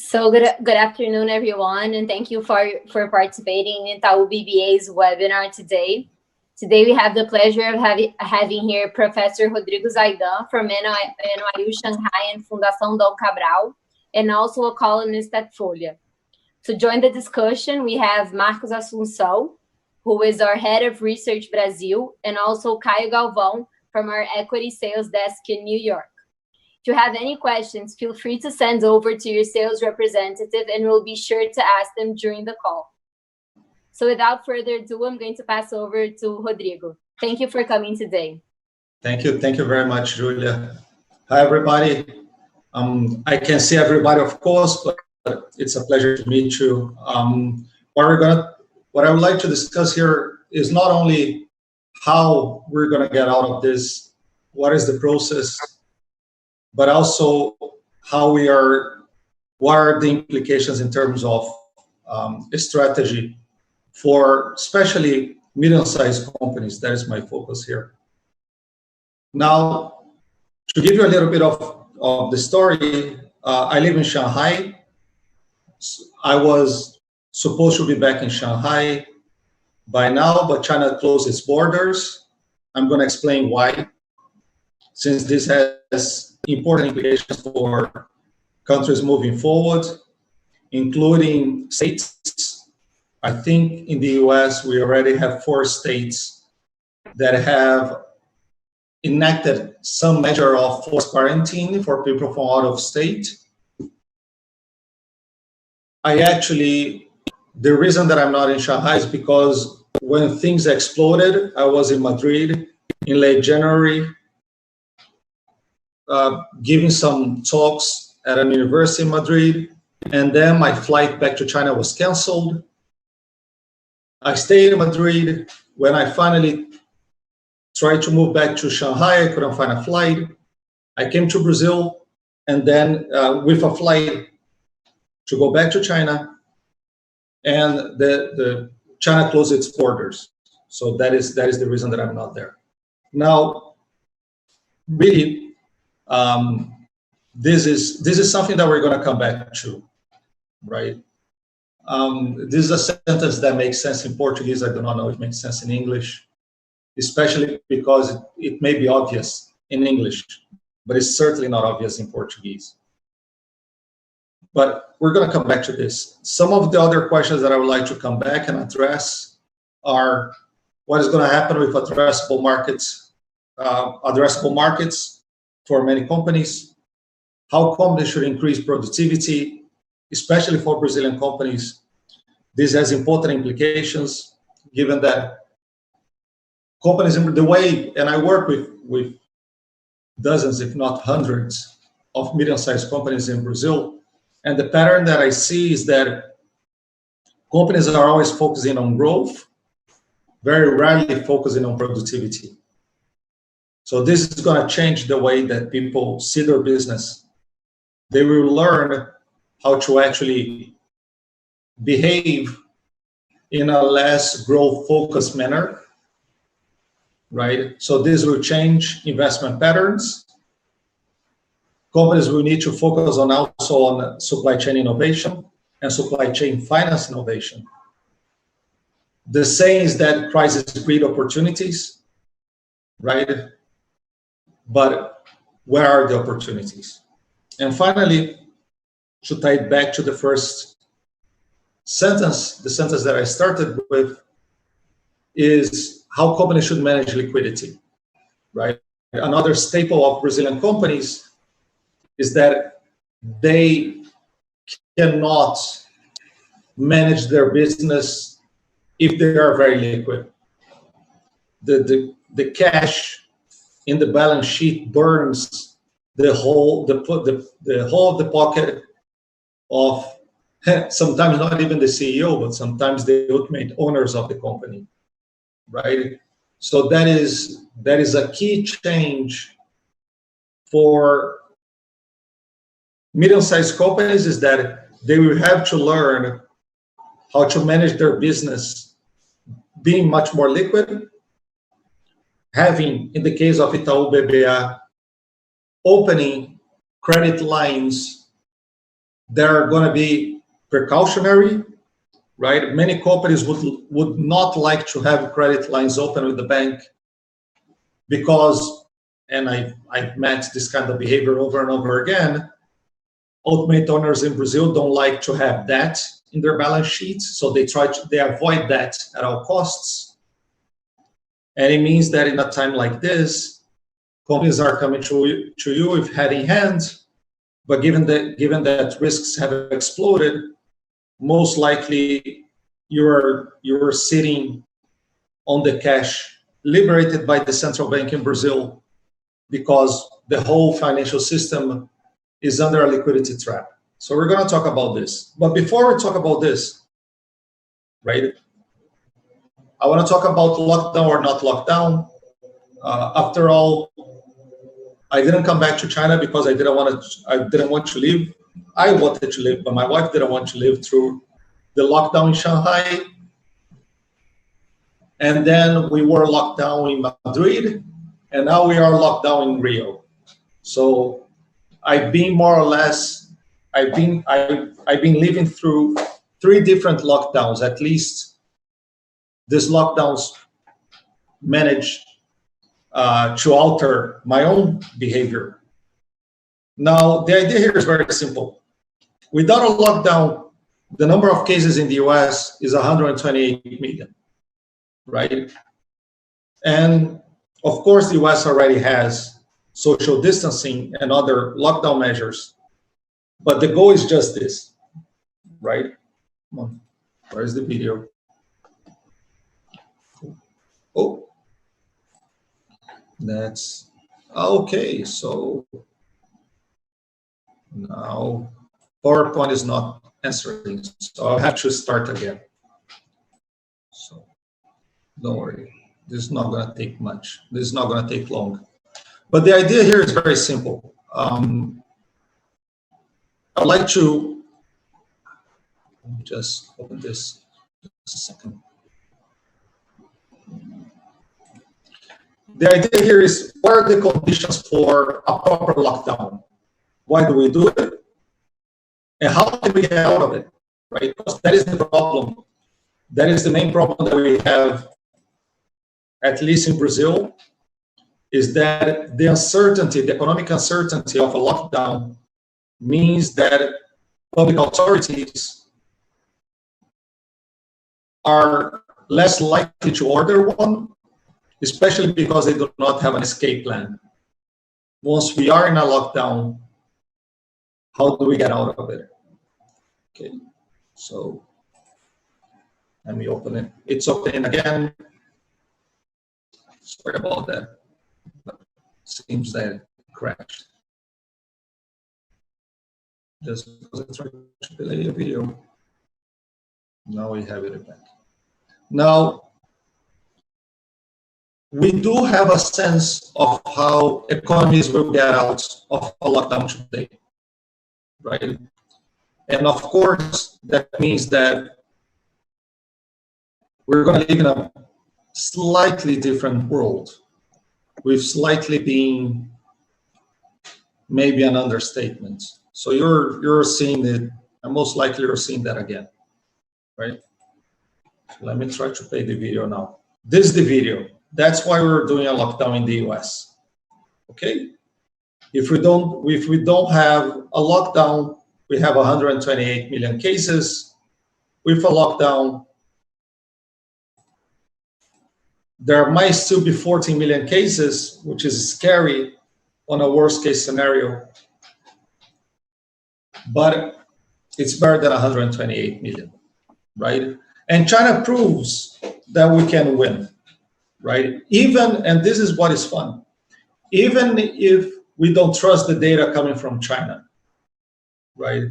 So good afternoon, everyone, and thank you for participating in Itaú BBA's webinar today. Today we have the pleasure of having here Professor Rodrigo Zaidan from NYU Shanghai and Fundação Dom Cabral, and also a columnist at Folha. To join the discussion, we have Marcos Assunção, who is our head of Research Brazil, and also Caio Galvão from our Equity Sales Desk in New York. If you have any questions, feel free to send over to your sales representative and we'll be sure to ask them during the call. So without further ado, I'm going to pass over to Rodrigo. Thank you for coming today. Thank you very much, Julia. Hi, everybody. I can see everybody, of course, but it's a pleasure to meet you. What I would like to discuss here is not only how we're going to get out of this, what is the process, but also what are the implications in terms of a strategy for especially medium-sized companies. That is my focus here. Now, to give you a little bit of the story, I live in Shanghai. I was supposed to be back in Shanghai by now, but China closed its borders. I'm going to explain why, since this has important implications for countries moving forward, including states. I think in the US, we already have 4 states that have enacted some measure of forced quarantine for people from out of state. The reason that I'm not in Shanghai is because when things exploded, I was in Madrid in late January, giving some talks at an university in Madrid, and then my flight back to China was canceled. I stayed in Madrid. When I finally tried to move back to Shanghai, I couldn't find a flight. I came to Brazil, and then with a flight to go back to China, and the China closed its borders. So that is the reason that I'm not there. Now, really, this is something that we're going to come back to, right? This is a sentence that makes sense in Portuguese. I do not know if it makes sense in English, especially because it may be obvious in English, but it's certainly not obvious in Portuguese. But we're going to come back to this. Some of the other questions that I would like to come back and address are what is going to happen with addressable markets for many companies, how companies should increase productivity, especially for Brazilian companies. This has important implications, given that companies in the way, and I work with dozens, if not hundreds, of medium-sized companies in Brazil, and the pattern that I see is that companies are always focusing on growth, very rarely focusing on productivity. So this is going to change the way that people see their business. They will learn how to actually behave in a less growth-focused manner, right? So this will change investment patterns. Companies will need to focus also on supply chain innovation and supply chain finance innovation. The saying is that crisis breed opportunities, right? But where are the opportunities? And finally, to tie it back to the first sentence, the sentence that I started with, is how companies should manage liquidity, right? Another staple of Brazilian companies is that they cannot manage their business if they are very liquid. The cash in the balance sheet burns the whole of the pocket of sometimes not even the CEO, but sometimes the ultimate owners of the company, right? So that is a key change for medium-sized companies, is that they will have to learn how to manage their business being much more liquid, having, in the case of Itaú BBA, opening credit lines they're going to be precautionary, right? Many companies would not like to have credit lines open with the bank because, and I've met this kind of behavior over and over again, ultimate owners in Brazil don't like to have debt in their balance sheets, so they avoid that at all costs. And it means that in a time like this, companies are coming to you with head in hand, but given that risks have exploded, most likely you're sitting on the cash liberated by the central bank in Brazil because the whole financial system is under a liquidity trap. So we're going to talk about this. But before we talk about this, right, I want to talk about lockdown or not lockdown. After all, I didn't come back to China because I didn't want to live. I wanted to live, but my wife didn't want to live through the lockdown in Shanghai. And then we were locked down in Madrid, and now we are locked down in Rio. So I've been living through 3 different lockdowns. At least these lockdowns managed to alter my own behavior. Now, the idea here is very simple. Without a lockdown, the number of cases in the US is 128 million, right? And of course, the US already has social distancing and other lockdown measures, but the goal is just this, right? Come on, where's the video? Oh, that's okay. So now PowerPoint is not answering, so I'll have to start again. So don't worry, this is not going to take much. This is not going to take long. But the idea here is very simple. I'd like to just open this just a second. The idea here is, what are the conditions for a proper lockdown? Why do we do it? And how can we get out of it, right? Because that is the problem. That is the main problem that we have, at least in Brazil, is that the uncertainty, the economic uncertainty of a lockdown means that public authorities are less likely to order one, especially because they do not have an escape plan. Once we are in a lockdown, how do we get out of it? Okay, so let me open it. It's opening again. Sorry about that. But it seems that it crashed. Just because I tried to delay a video. Now we have it back. Now, we do have a sense of how economies will get out of a lockdown today, right? And of course, that means that we're going to live in a slightly different world, with slightly being maybe an understatement. So you're seeing it, and most likely you're seeing that again, right? So let me try to play the video now. This is the video. That's why we're doing a lockdown in the US. Okay? If we don't have a lockdown, we have 128 million cases. With a lockdown, there might still be 14 million cases, which is scary on a worst case scenario. But it's better than 128 million, right? And China proves that we can win, right? Even, and this is what is fun, even if we don't trust the data coming from China, right?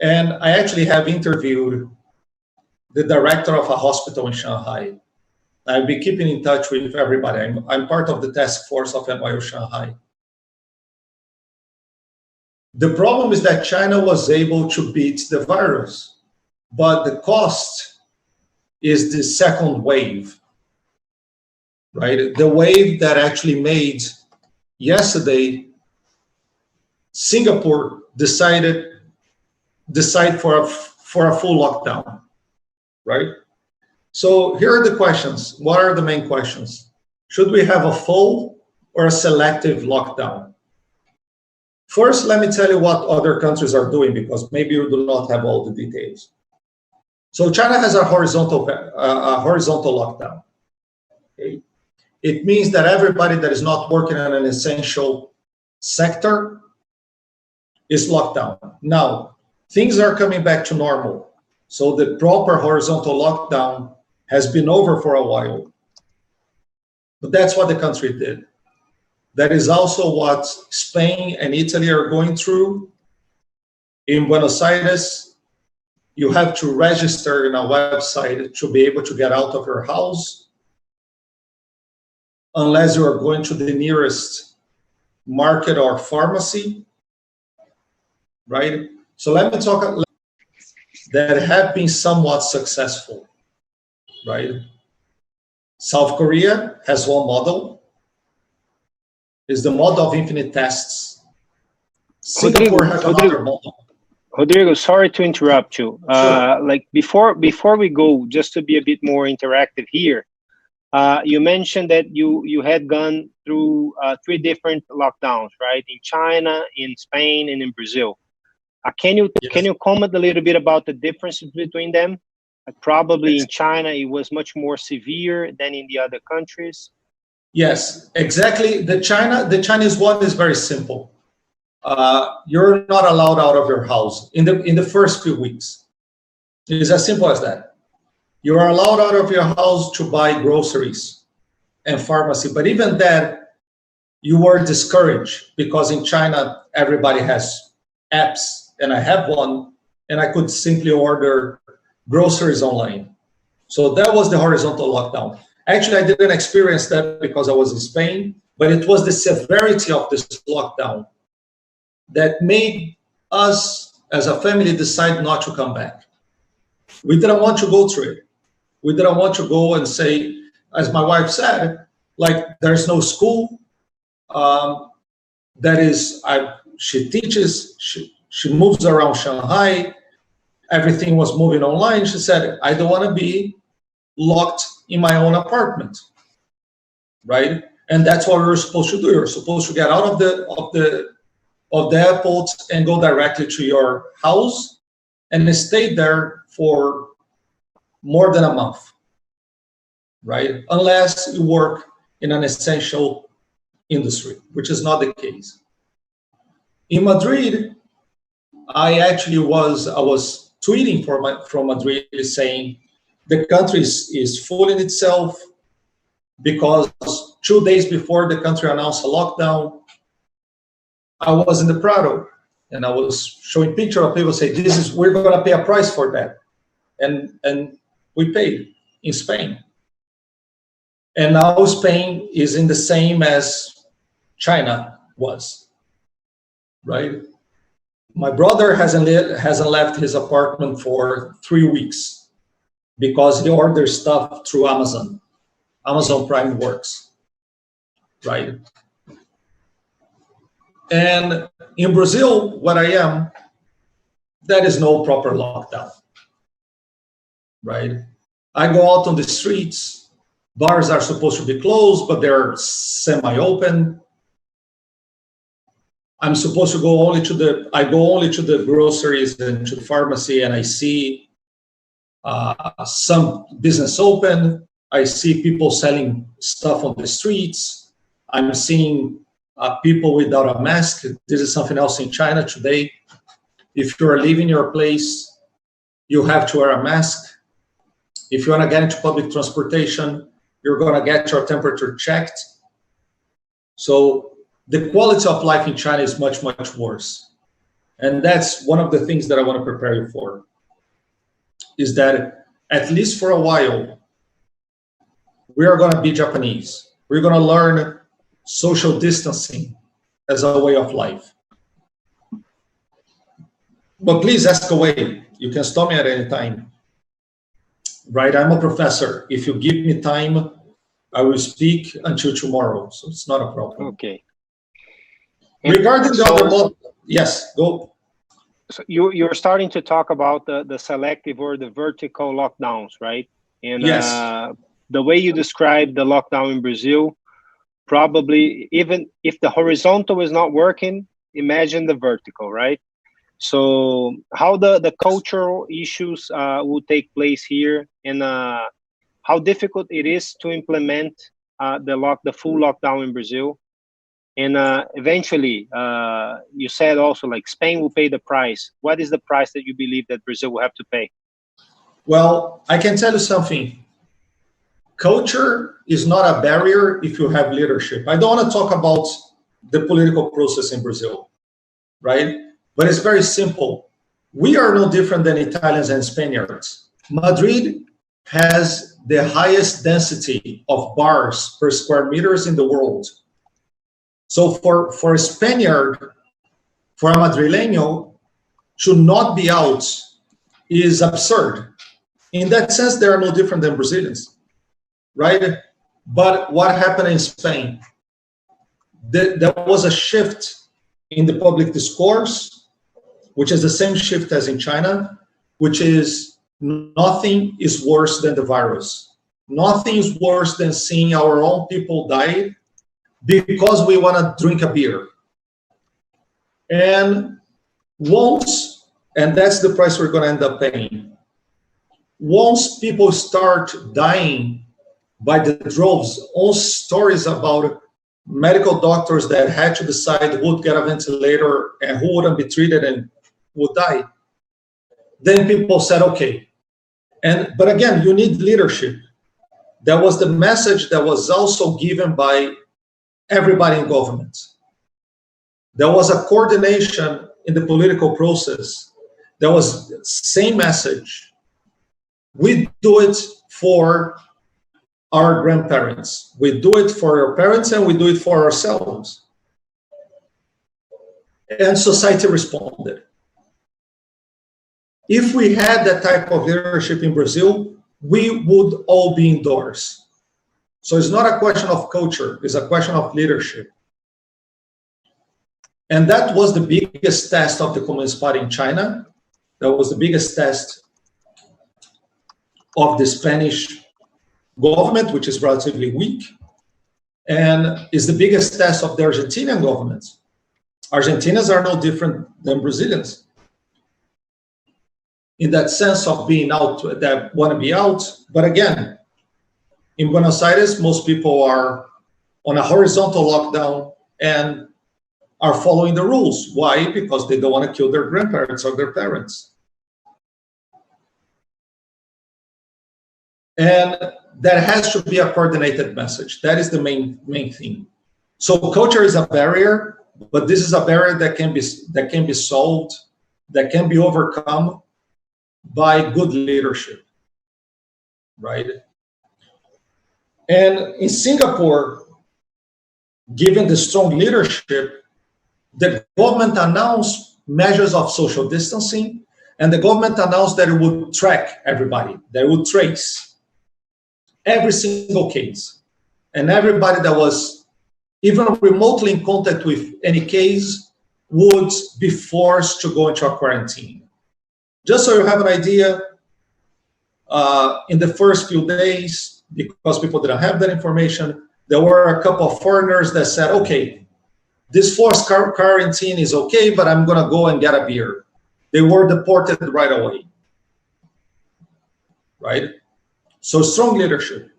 And I actually have interviewed the director of a hospital in Shanghai. I'll be keeping in touch with everybody. I'm part of the task force of NYU Shanghai. The problem is that China was able to beat the virus, but the cost is the second wave, right? The wave that actually made yesterday, Singapore decided decide for a full lockdown, right? So here are the questions. What are the main questions? Should we have a full or a selective lockdown? First, let me tell you what other countries are doing, because maybe you do not have all the details. So China has a horizontal lockdown. Okay? It means that everybody that is not working in an essential sector is locked down. Now, things are coming back to normal. So the proper horizontal lockdown has been over for a while. But that's what the country did. That is also what Spain and Italy are going through. In Buenos Aires, you have to register in a website to be able to get out of your house, unless you are going to the nearest market or pharmacy, right? So let me talk that have been somewhat successful, right? South Korea has one model. It's the model of infinite tests. Singapore has another model. Rodrigo, sorry to interrupt you. Sure. Like before we go, just to be a bit more interactive here, you mentioned that you had gone through 3 different lockdowns, right? In China, in Spain, and in Brazil. Can you comment a little bit about the differences between them? Probably in China, it was much more severe than in the other countries. Yes, exactly. The Chinese one is very simple. You're not allowed out of your house in the first few weeks. It is as simple as that. You are allowed out of your house to buy groceries and pharmacy, but even that, you were discouraged, because in China everybody has apps, and I have one, and I could simply order groceries online. So that was the horizontal lockdown. Actually, I didn't experience that because I was in Spain, but it was the severity of this lockdown that made us as a family decide not to come back. We didn't want to go through it. We didn't want to go and say, as my wife said, like, there's no school. She teaches, she moves around Shanghai. Everything was moving online. She said, I don't want to be locked in my own apartment, right? And that's what we're supposed to do. You're supposed to get out of the airport and go directly to your house and stay there for more than a month, right? Unless you work in an essential industry, which is not the case. In Madrid, I was tweeting from Madrid saying the country is fooling itself, because 2 days before the country announced a lockdown, I was in the Prado and I was showing pictures of people say, we're going to pay a price for that. And we paid in Spain. And now Spain is in the same as China was, right? My brother hasn't left his apartment for 3 weeks because he orders stuff through Amazon. Amazon Prime works, right? And in Brazil, where I am, there is no proper lockdown, right? I go out on the streets. Bars are supposed to be closed, but they're semi-open. I'm supposed to go only to the groceries and to the pharmacy, and I see some business open. I see people selling stuff on the streets. I'm seeing people without a mask. This is something else in China today. If you're leaving your place, you have to wear a mask. If you want to get into public transportation, you're going to get your temperature checked. So the quality of life in China is much, much worse. And that's one of the things that I want to prepare you for, is that at least for a while, we are going to be Japanese. We're going to learn social distancing as a way of life. But please ask away. You can stop me at any time. Right? I'm a professor. If you give me time, I will speak until tomorrow. So it's not a problem. Okay. Regarding the other model, yes, go. So you're starting to talk about the selective or the vertical lockdowns, right? And Yes. The way you describe the lockdown in Brazil, probably even if the horizontal is not working, imagine the vertical, right? So how the cultural issues will take place here, and how difficult it is to implement the full lockdown in Brazil. And eventually, you said also like Spain will pay the price. What is the price that you believe that Brazil will have to pay? Well, I can tell you something. Culture is not a barrier if you have leadership. I don't want to talk about the political process in Brazil, right? But it's very simple. We are no different than Italians and Spaniards. Madrid has the highest density of bars per square meters in the world. So for a Spaniard, for a Madrileño, to not be out is absurd. In that sense, they are no different than Brazilians, right? But what happened in Spain? There was a shift in the public discourse, which is the same shift as in China, which is nothing is worse than the virus. Nothing is worse than seeing our own people die because we want to drink a beer. And once, and that's the price we're going to end up paying, once people start dying by the droves, all stories about medical doctors that had to decide who would get a ventilator and who wouldn't be treated and would die, then people said, okay. But again, you need leadership. That was the message that was also given by everybody in government. There was a coordination in the political process. There was the same message. We do it for our grandparents. We do it for our parents and we do it for ourselves. And society responded. If we had that type of leadership in Brazil, we would all be indoors. So it's not a question of culture, it's a question of leadership. And that was the biggest test of the Communist Party in China. That was the biggest test of the Spanish government, which is relatively weak, and is the biggest test of the Argentinian government. Argentinians are no different than Brazilians in that sense of being out, that want to be out. But again, in Buenos Aires, most people are on a horizontal lockdown and are following the rules. Why? Because they don't want to kill their grandparents or their parents. And that has to be a coordinated message. That is the main thing. So culture is a barrier, but this is a barrier that can be solved, that can be overcome by good leadership, right? And in Singapore, given the strong leadership, the government announced measures of social distancing, and the government announced that it would track everybody, that it would trace every single case. And everybody that was even remotely in contact with any case would be forced to go into a quarantine. Just so you have an idea, in the first few days, because people didn't have that information, there were a couple of foreigners that said, okay, this forced quarantine is okay, but I'm going to go and get a beer. They were deported right away, right? So strong leadership.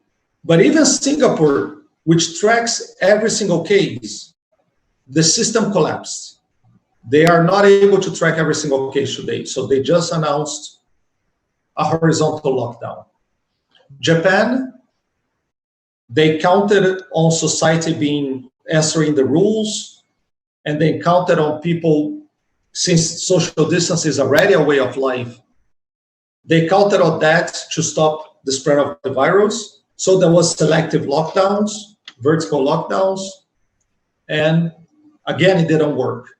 But even Singapore, which tracks every single case, the system collapsed. They are not able to track every single case today. So they just announced a horizontal lockdown. Japan, they counted on society answering the rules, and they counted on people, since social distance is already a way of life, they counted on that to stop the spread of the virus. So there was selective lockdowns, vertical lockdowns, and again, it didn't work.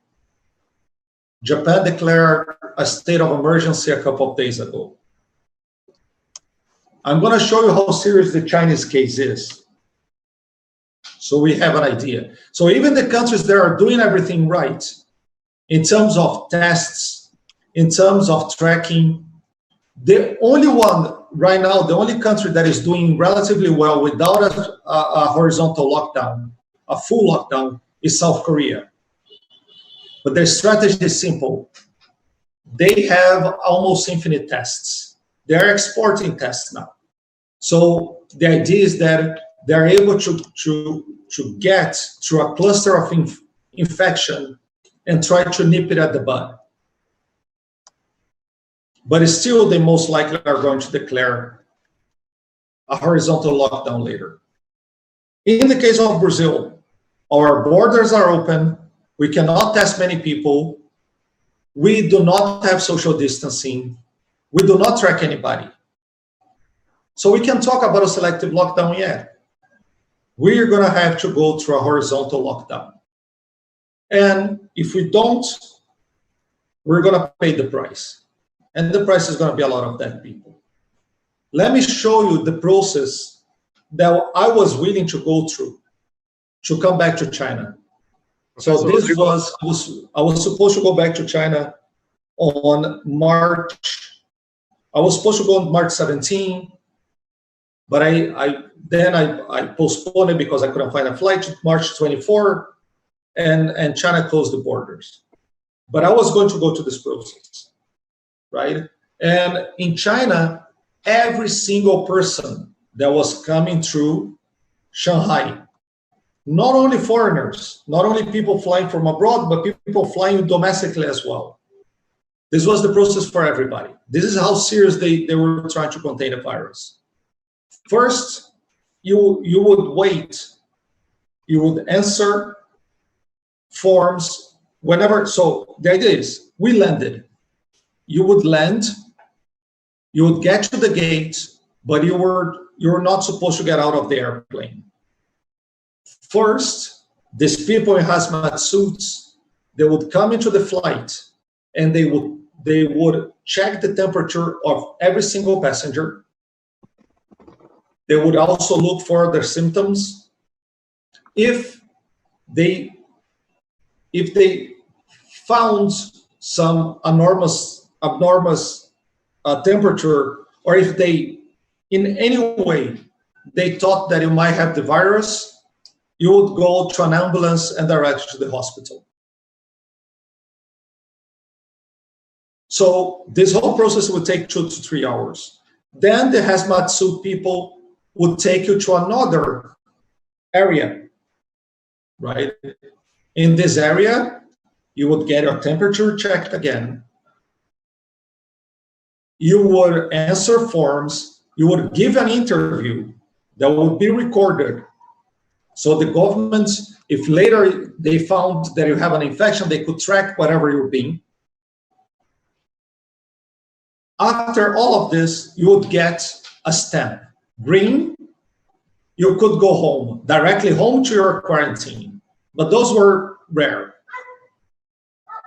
Japan declared a state of emergency a couple of days ago. I'm going to show you how serious the Chinese case is, so we have an idea. So even the countries that are doing everything right, in terms of tests in terms of tracking. The only one right now, the only country that is doing relatively well without a horizontal lockdown, a full lockdown, is South Korea. But their strategy is simple. They have almost infinite tests. They're exporting tests now. So the idea is that they're able to get through a cluster of infection and try to nip it at the bud. But still, they most likely are going to declare a horizontal lockdown later. In the case of Brazil, our borders are open. We cannot test many people. We do not have social distancing. We do not track anybody. So we can talk about a selective lockdown yet. We're going to have to go through a horizontal lockdown. And if we don't, we're going to pay the price. And the price is going to be a lot of dead people. Let me show you the process that I was willing to go through to come back to China. So this was, I was supposed to go back to China on March. I was supposed to go on March 17, but I postponed it because I couldn't find a flight to March 24, and China closed the borders. But I was going to go to this process, right? And in China, every single person that was coming through Shanghai, not only foreigners, not only people flying from abroad, but people flying domestically as well. This was the process for everybody. This is how serious they were trying to contain the virus. First, you would wait. You would answer forms whenever. So the idea is, we landed. You would land. You would get to the gate, but you were not supposed to get out of the airplane. First, these people in hazmat suits, they would come into the flight and they would check the temperature of every single passenger. They would also look for their symptoms. If they found some abnormous temperature, or if they, in any way, they thought that you might have the virus, you would go to an ambulance and direct to the hospital. So this whole process would take 2 to 3 hours. Then the hazmat suit people would take you to another area, right? In this area, you would get your temperature checked again. You would answer forms. You would give an interview that would be recorded. So the government, if later they found that you have an infection, they could track whatever you're being. After all of this, you would get a stamp. Green, you could go home, directly home to your quarantine. But those were rare.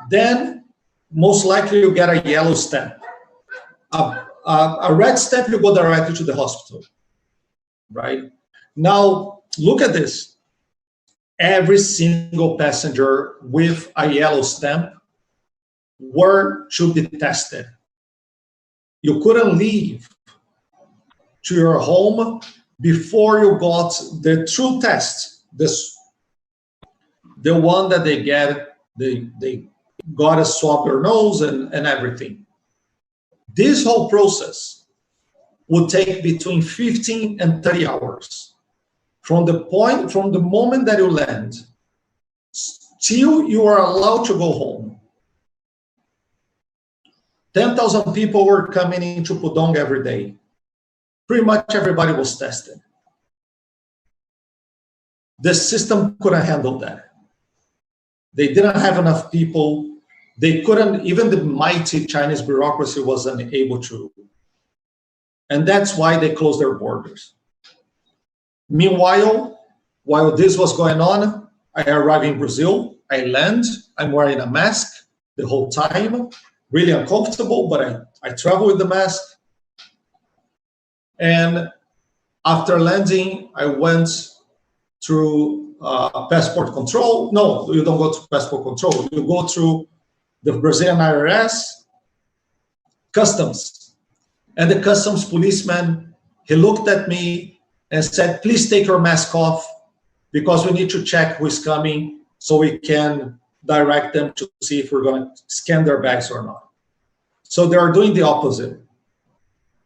Then, most likely, you get a yellow stamp. A red stamp, you go directly to the hospital, right? Now, look at this. Every single passenger with a yellow stamp were to be tested. You couldn't leave to your home before you got the true test, the one that they got to swab your nose and everything. This whole process would take between 15 and 30 hours. From the moment that you land till you are allowed to go home. 10,000 people were coming into Pudong every day. Pretty much everybody was tested. The system couldn't handle that. They didn't have enough people. They couldn't, even the mighty Chinese bureaucracy wasn't able to. And that's why they closed their borders. Meanwhile, while this was going on, I arrive in Brazil, I land, I'm wearing a mask the whole time, really uncomfortable, but I travel with the mask. And after landing, I went through passport control. No, you don't go to passport control. You go through the Brazilian IRS. customs. And the customs policeman, he looked at me and said, please take your mask off because we need to check who is coming so we can direct them to see if we're going to scan their bags or not. So they are doing the opposite,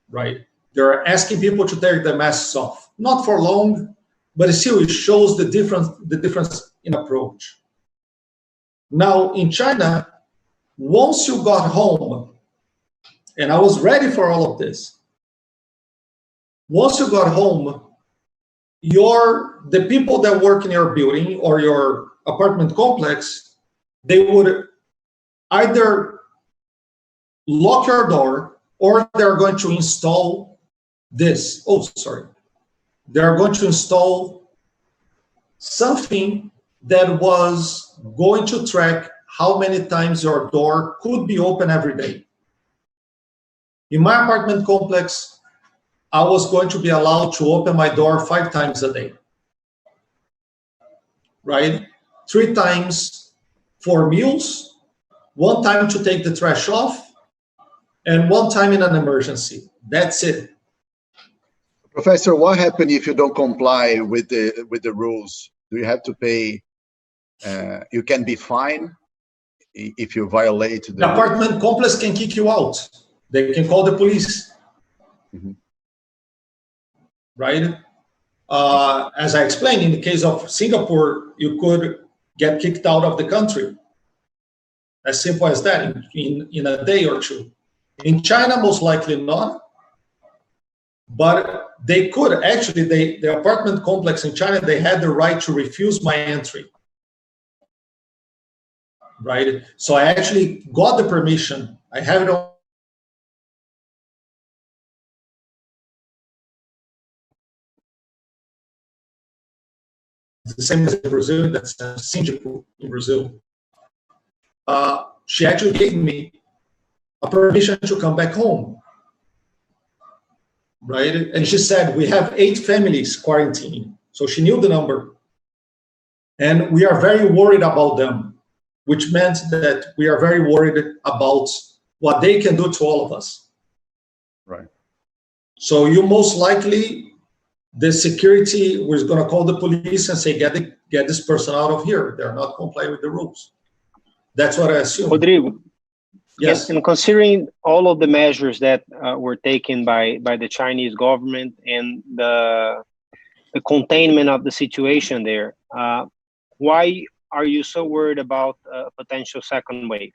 right? They're asking people to take their masks off, not for long, but still it shows the difference in approach. Now in China, once you got home, and I was ready for all of this, once you got home, the people that work in your building or your apartment complex, they would either lock your door or they're going to install this. Oh, sorry. They're going to install something that was going to track how many times your door could be open every day. In my apartment complex, I was going to be allowed to open my door 5 times a day, right? 3 times for meals, 1 time to take the trash off, and 1 time in an emergency. That's it. Professor, what happens if you don't comply with the rules? Do you have to pay? You can be fined if you violate the apartment complex can kick you out. They can call the police. Mm-hmm. Right? As I explained, in the case of Singapore, you could get kicked out of the country. As simple as that, in a day or 2. In China, most likely not. But they could, actually, the apartment complex in China, they had the right to refuse my entry. Right? So I actually got the permission. I have it on. The same as in Brazil, that's Singapore in Brazil. She actually gave me a permission to come back home, right? And she said, we have 8 families quarantining. So she knew the number. And we are very worried about them, which meant that we are very worried about what they can do to all of us. Right. So you most likely, the security was going to call the police and say, get this person out of here. They're not complying with the rules. That's what I assume. Rodrigo, yes. And considering all of the measures that were taken by the Chinese government and the containment of the situation there, why are you so worried about a potential second wave?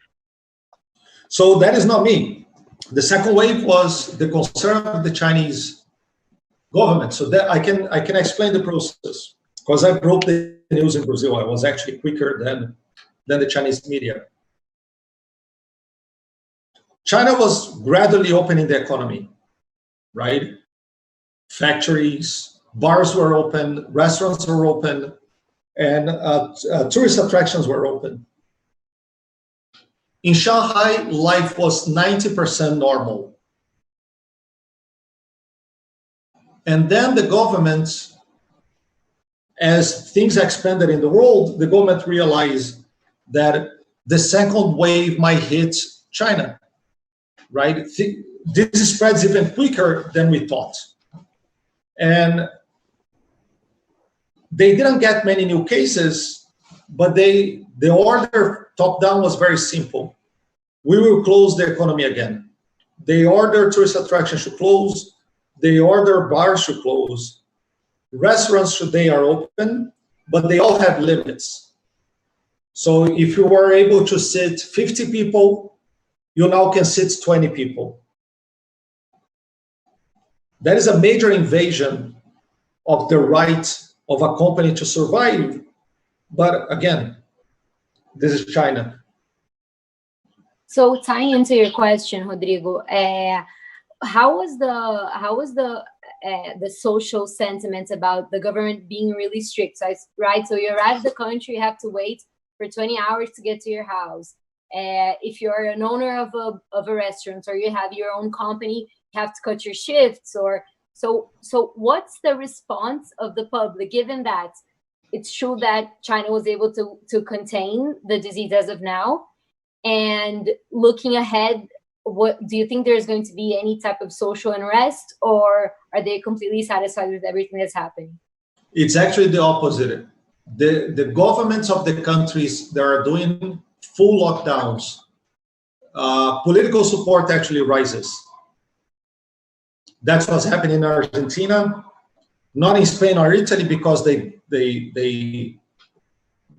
So that is not me. The second wave was the concern of the Chinese government. So that I can explain the process because I broke the news in Brazil. I was actually quicker than the Chinese media. China was gradually opening the economy, right? Factories, bars were open, restaurants were open, and tourist attractions were open. In Shanghai, life was 90% normal. And then the government, as things expanded in the world, the government realized that the second wave might hit China, right? This spreads even quicker than we thought. And they didn't get many new cases, but the order top-down was very simple. We will close the economy again. They order tourist attractions to close. They order bars to close. Restaurants today are open, but they all have limits. So if you were able to sit 50 people, you now can sit 20 people. That is a major invasion of the right of a company to survive. But again, this is China. So tying into your question, Rodrigo, how was the social sentiment about the government being really strict? So, right, so you arrive at the country, you have to wait for 20 hours to get to your house. If you're an owner of a restaurant or you have your own company, you have to cut your shifts. Or so what's the response of the public, given that it's true that China was able to contain the disease as of now? And looking ahead, what do you think there's going to be any type of social unrest, or are they completely satisfied with everything that's happening? It's actually the opposite. The governments of the countries that are doing full lockdowns, political support actually rises. That's what's happening in Argentina, not in Spain or Italy, because they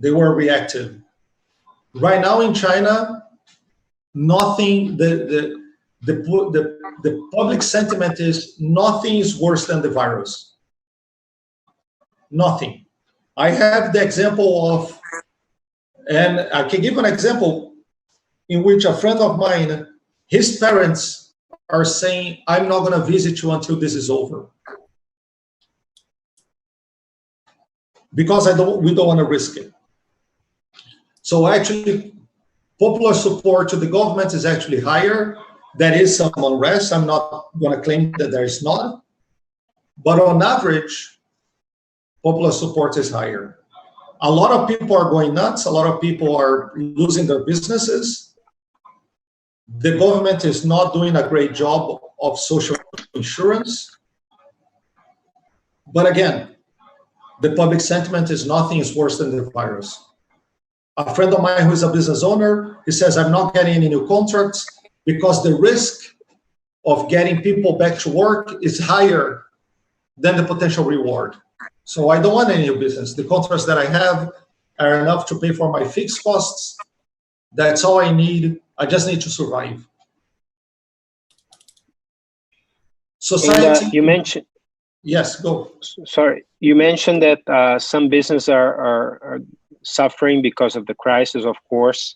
were reactive. Right now in China, nothing. The public sentiment is nothing is worse than the virus. Nothing. I have the example of, and I can give an example in which a friend of mine, his parents are saying, "I'm not going to visit you until this is over," because we don't want to risk it. So actually, popular support to the government is actually higher. There is some unrest. I'm not going to claim that there is not, but on average, popular support is higher. A lot of people are going nuts. A lot of people are losing their businesses. The government is not doing a great job of social insurance. But again, the public sentiment is nothing is worse than the virus. A friend of mine who is a business owner, he says, "I'm not getting any new contracts because the risk of getting people back to work is higher than the potential reward. So I don't want any new business. The contracts that I have are enough to pay for my fixed costs. That's all I need. I just need to survive." Society. And, you mentioned. Yes, go. Sorry, you mentioned that some businesses are suffering because of the crisis. Of course,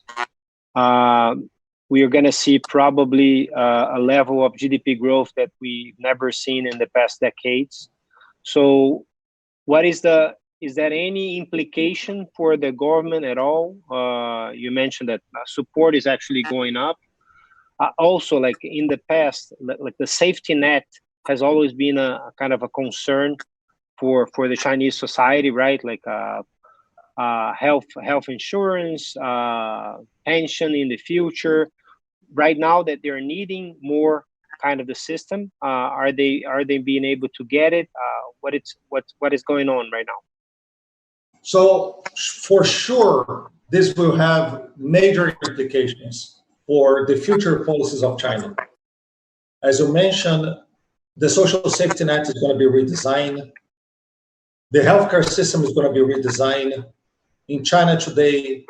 we are going to see probably a level of GDP growth that we've never seen in the past decades. So, is there any implication for the government at all? You mentioned that support is actually going up. Also, like in the past, like the safety net has always been a kind of a concern for the Chinese society, right? Like health insurance, pension in the future. Right now that they're needing more kind of the system, are they being able to get it? What is going on right now? So for sure, this will have major implications for the future policies of China. As you mentioned, the social safety net is going to be redesigned. The healthcare system is going to be redesigned. In China today,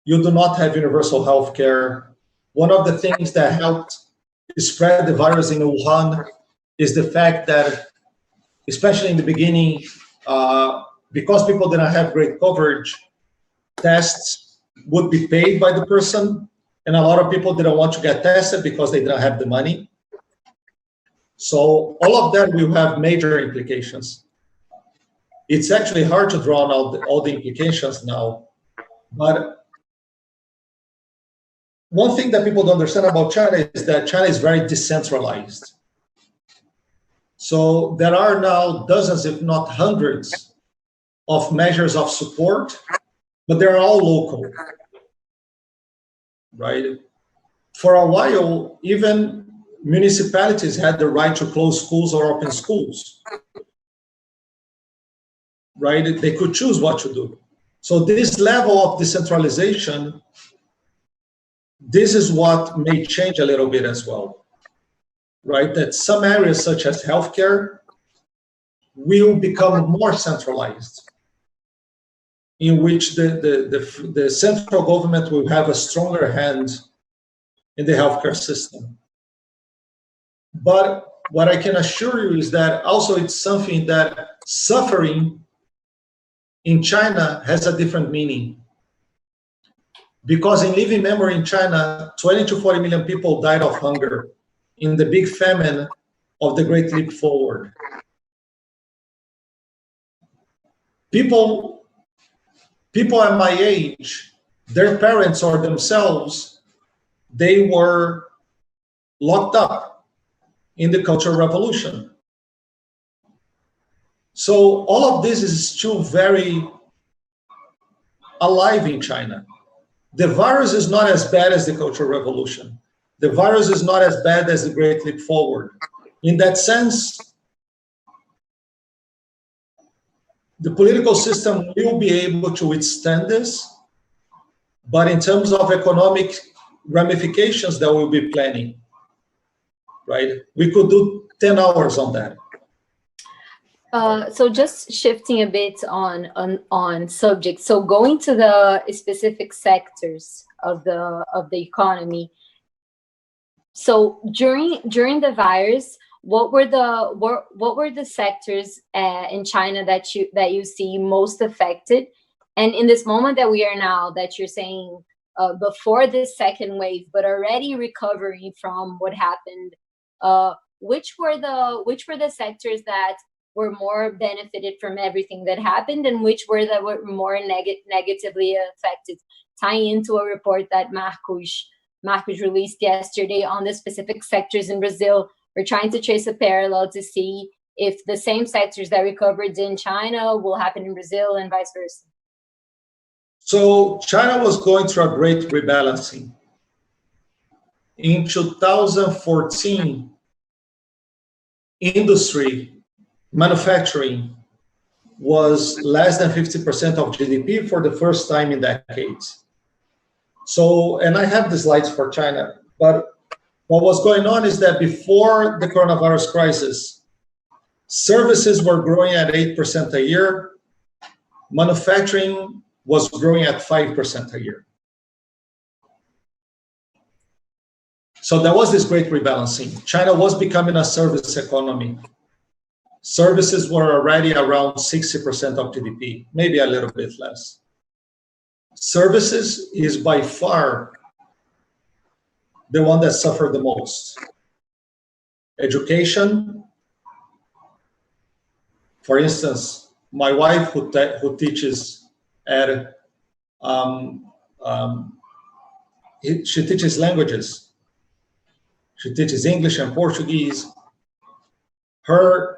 you do not have universal healthcare. One of the things that helped spread the virus in Wuhan is the fact that, especially in the beginning, because people didn't have great coverage, tests would be paid by the person, and a lot of people didn't want to get tested because they didn't have the money. So all of that will have major implications. It's actually hard to draw out all the implications now, but one thing that people don't understand about China is that China is very decentralized. So there are now dozens, if not hundreds, of measures of support, but they're all local, right? For a while, even municipalities had the right to close schools or open schools, right? They could choose what to do. So this level of decentralization, this is what may change a little bit as well, right? That some areas such as healthcare will become more centralized, in which the central government will have a stronger hand in the healthcare system. But what I can assure you is that also it's something that suffering in China has a different meaning. Because in living memory in China, 20 to 40 million people died of hunger in the big famine of the Great Leap Forward. People at my age, their parents or themselves, they were locked up in the Cultural Revolution. So all of this is still very alive in China. The virus is not as bad as the Cultural Revolution. the virus is not as bad as the Great Leap Forward. In that sense, the political system will be able to withstand this, but in terms of economic ramifications that we'll be planning, right? We could do 10 hours on that. So just shifting a bit on subject. So going to the specific sectors of the economy. So during the virus, what were the sectors in China that you see most affected? And in this moment that we are now, that you're saying before this second wave, but already recovering from what happened, which were the sectors that were more benefited from everything that happened, and which were more negatively affected? Tying into a report that Marcos released yesterday on the specific sectors in Brazil, we're trying to trace a parallel to see if the same sectors that recovered in China will happen in Brazil and vice versa. So China was going through a great rebalancing. In 2014, industry, manufacturing was less than 50% of GDP for the first time in decades. So, and I have the slides for China, but what was going on is that before the coronavirus crisis, services were growing at 8% a year, manufacturing was growing at 5% a year. So there was this great rebalancing. China was becoming a service economy. Services were already around 60% of GDP, maybe a little bit less. Services is by far the one that suffered the most. Education, for instance, my wife who teaches at, she teaches languages. She teaches English and Portuguese. The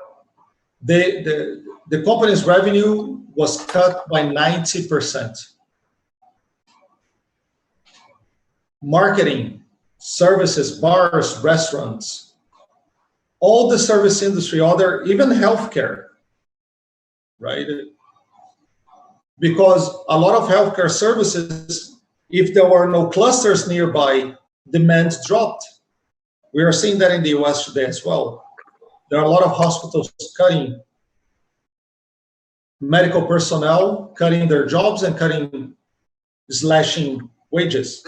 company's revenue was cut by 90%. Marketing, services, bars, restaurants, all the service industry, even healthcare, right? Because a lot of healthcare services, if there were no clusters nearby, demand dropped. We are seeing that in the US today as well. There are a lot of hospitals cutting medical personnel, cutting their jobs and slashing wages.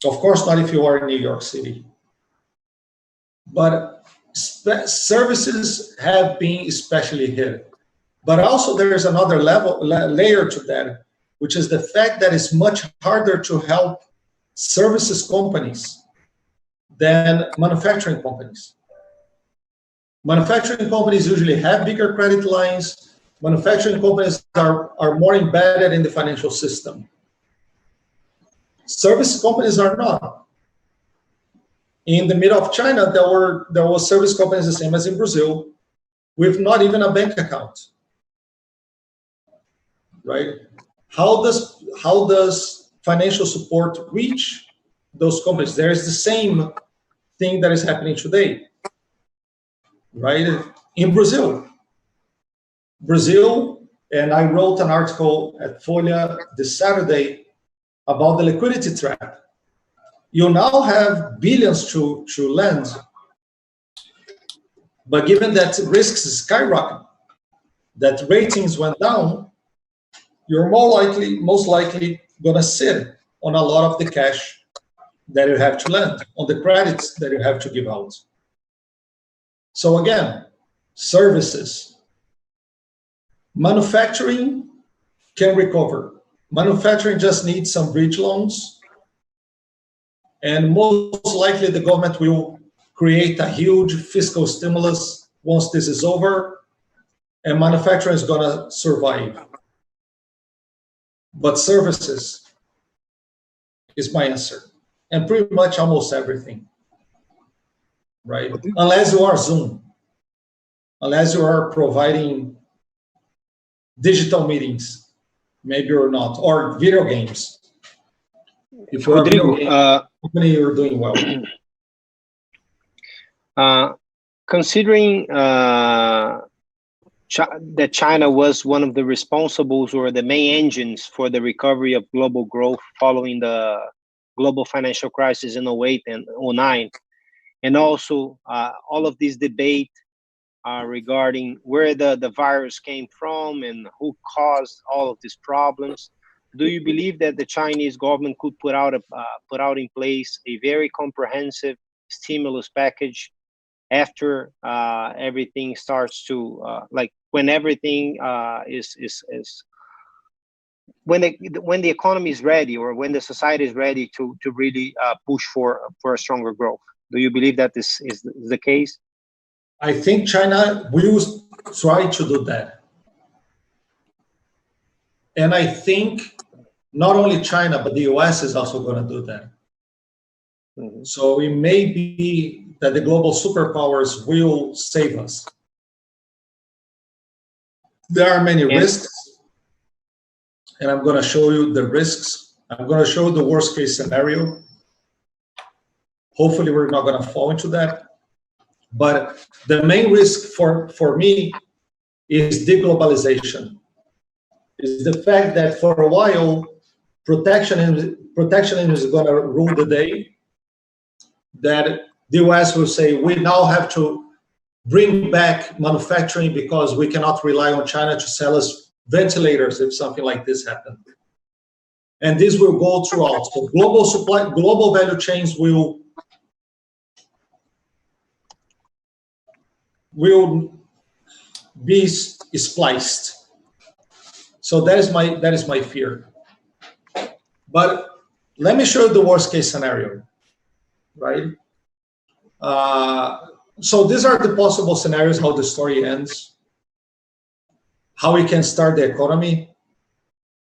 Of course, not if you are in New York City. But services have been especially hit. But also there's another layer to that, which is the fact that it's much harder to help services companies than manufacturing companies. Manufacturing companies usually have bigger credit lines. Manufacturing companies are more embedded in the financial system. Service companies are not. In the middle of China, there were service companies the same as in Brazil, with not even a bank account. Right? How does financial support reach those companies? There is the same thing that is happening today, right? In Brazil, and I wrote an article at Folha this Saturday about the liquidity trap. You now have billions to lend, but given that risks skyrocket, that ratings went down, you're most likely gonna sit on a lot of the cash that you have to lend, on the credits that you have to give out. So again, services. Manufacturing can recover. Manufacturing just needs some bridge loans, and most likely the government will create a huge fiscal stimulus once this is over, and manufacturing is gonna survive. But services is my answer, and pretty much almost everything, right? Unless you are Zoom, unless you are providing digital meetings, maybe or not, or video games. If you're Rodrigo, company, you're doing well. Considering that China was one of the responsibles or the main engines for the recovery of global growth following the global financial crisis in 08 and 09, and also all of this debate regarding where the virus came from and who caused all of these problems, do you believe that the Chinese government could put out in place a very comprehensive stimulus package after everything starts to like when everything when the economy is ready, or when the society is ready to really push for a stronger growth? Do you believe that this is the case? I think China will try to do that. And I think not only China, but the US is also going to do that. Mm-hmm. So it may be that the global superpowers will save us. There are many risks, and I'm going to show you the risks. I'm going to show you the worst case scenario. Hopefully we're not going to fall into that. But the main risk for me is deglobalization. Is the fact that for a while, protectionism is going to rule the day. That the US will say, we now have to bring back manufacturing because we cannot rely on China to sell us ventilators if something like this happens. And this will go throughout. So global value chains will be spliced. So that is my fear. But let me show you the worst case scenario, right? So these are the possible scenarios, how the story ends, how we can start the economy.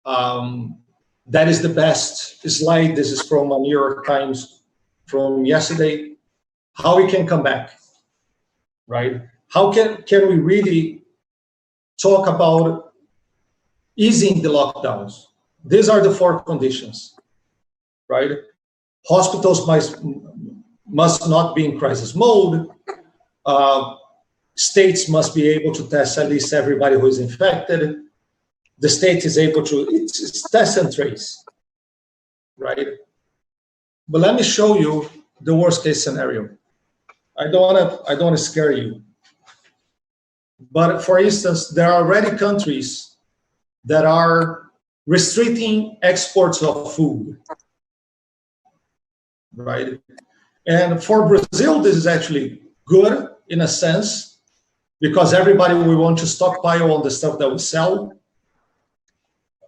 That is the best slide. This is from a New York Times from yesterday. How we can come back, right? How can we really talk about easing the lockdowns? These are the 4 conditions, right? Hospitals must not be in crisis mode. States must be able to test at least everybody who is infected. The state is able to, it's test and trace, right? But let me show you the worst case scenario. I don't want to scare you. But for instance, there are already countries that are restricting exports of food, right? And for Brazil, this is actually good in a sense, because everybody will want to stockpile on the stuff that we sell,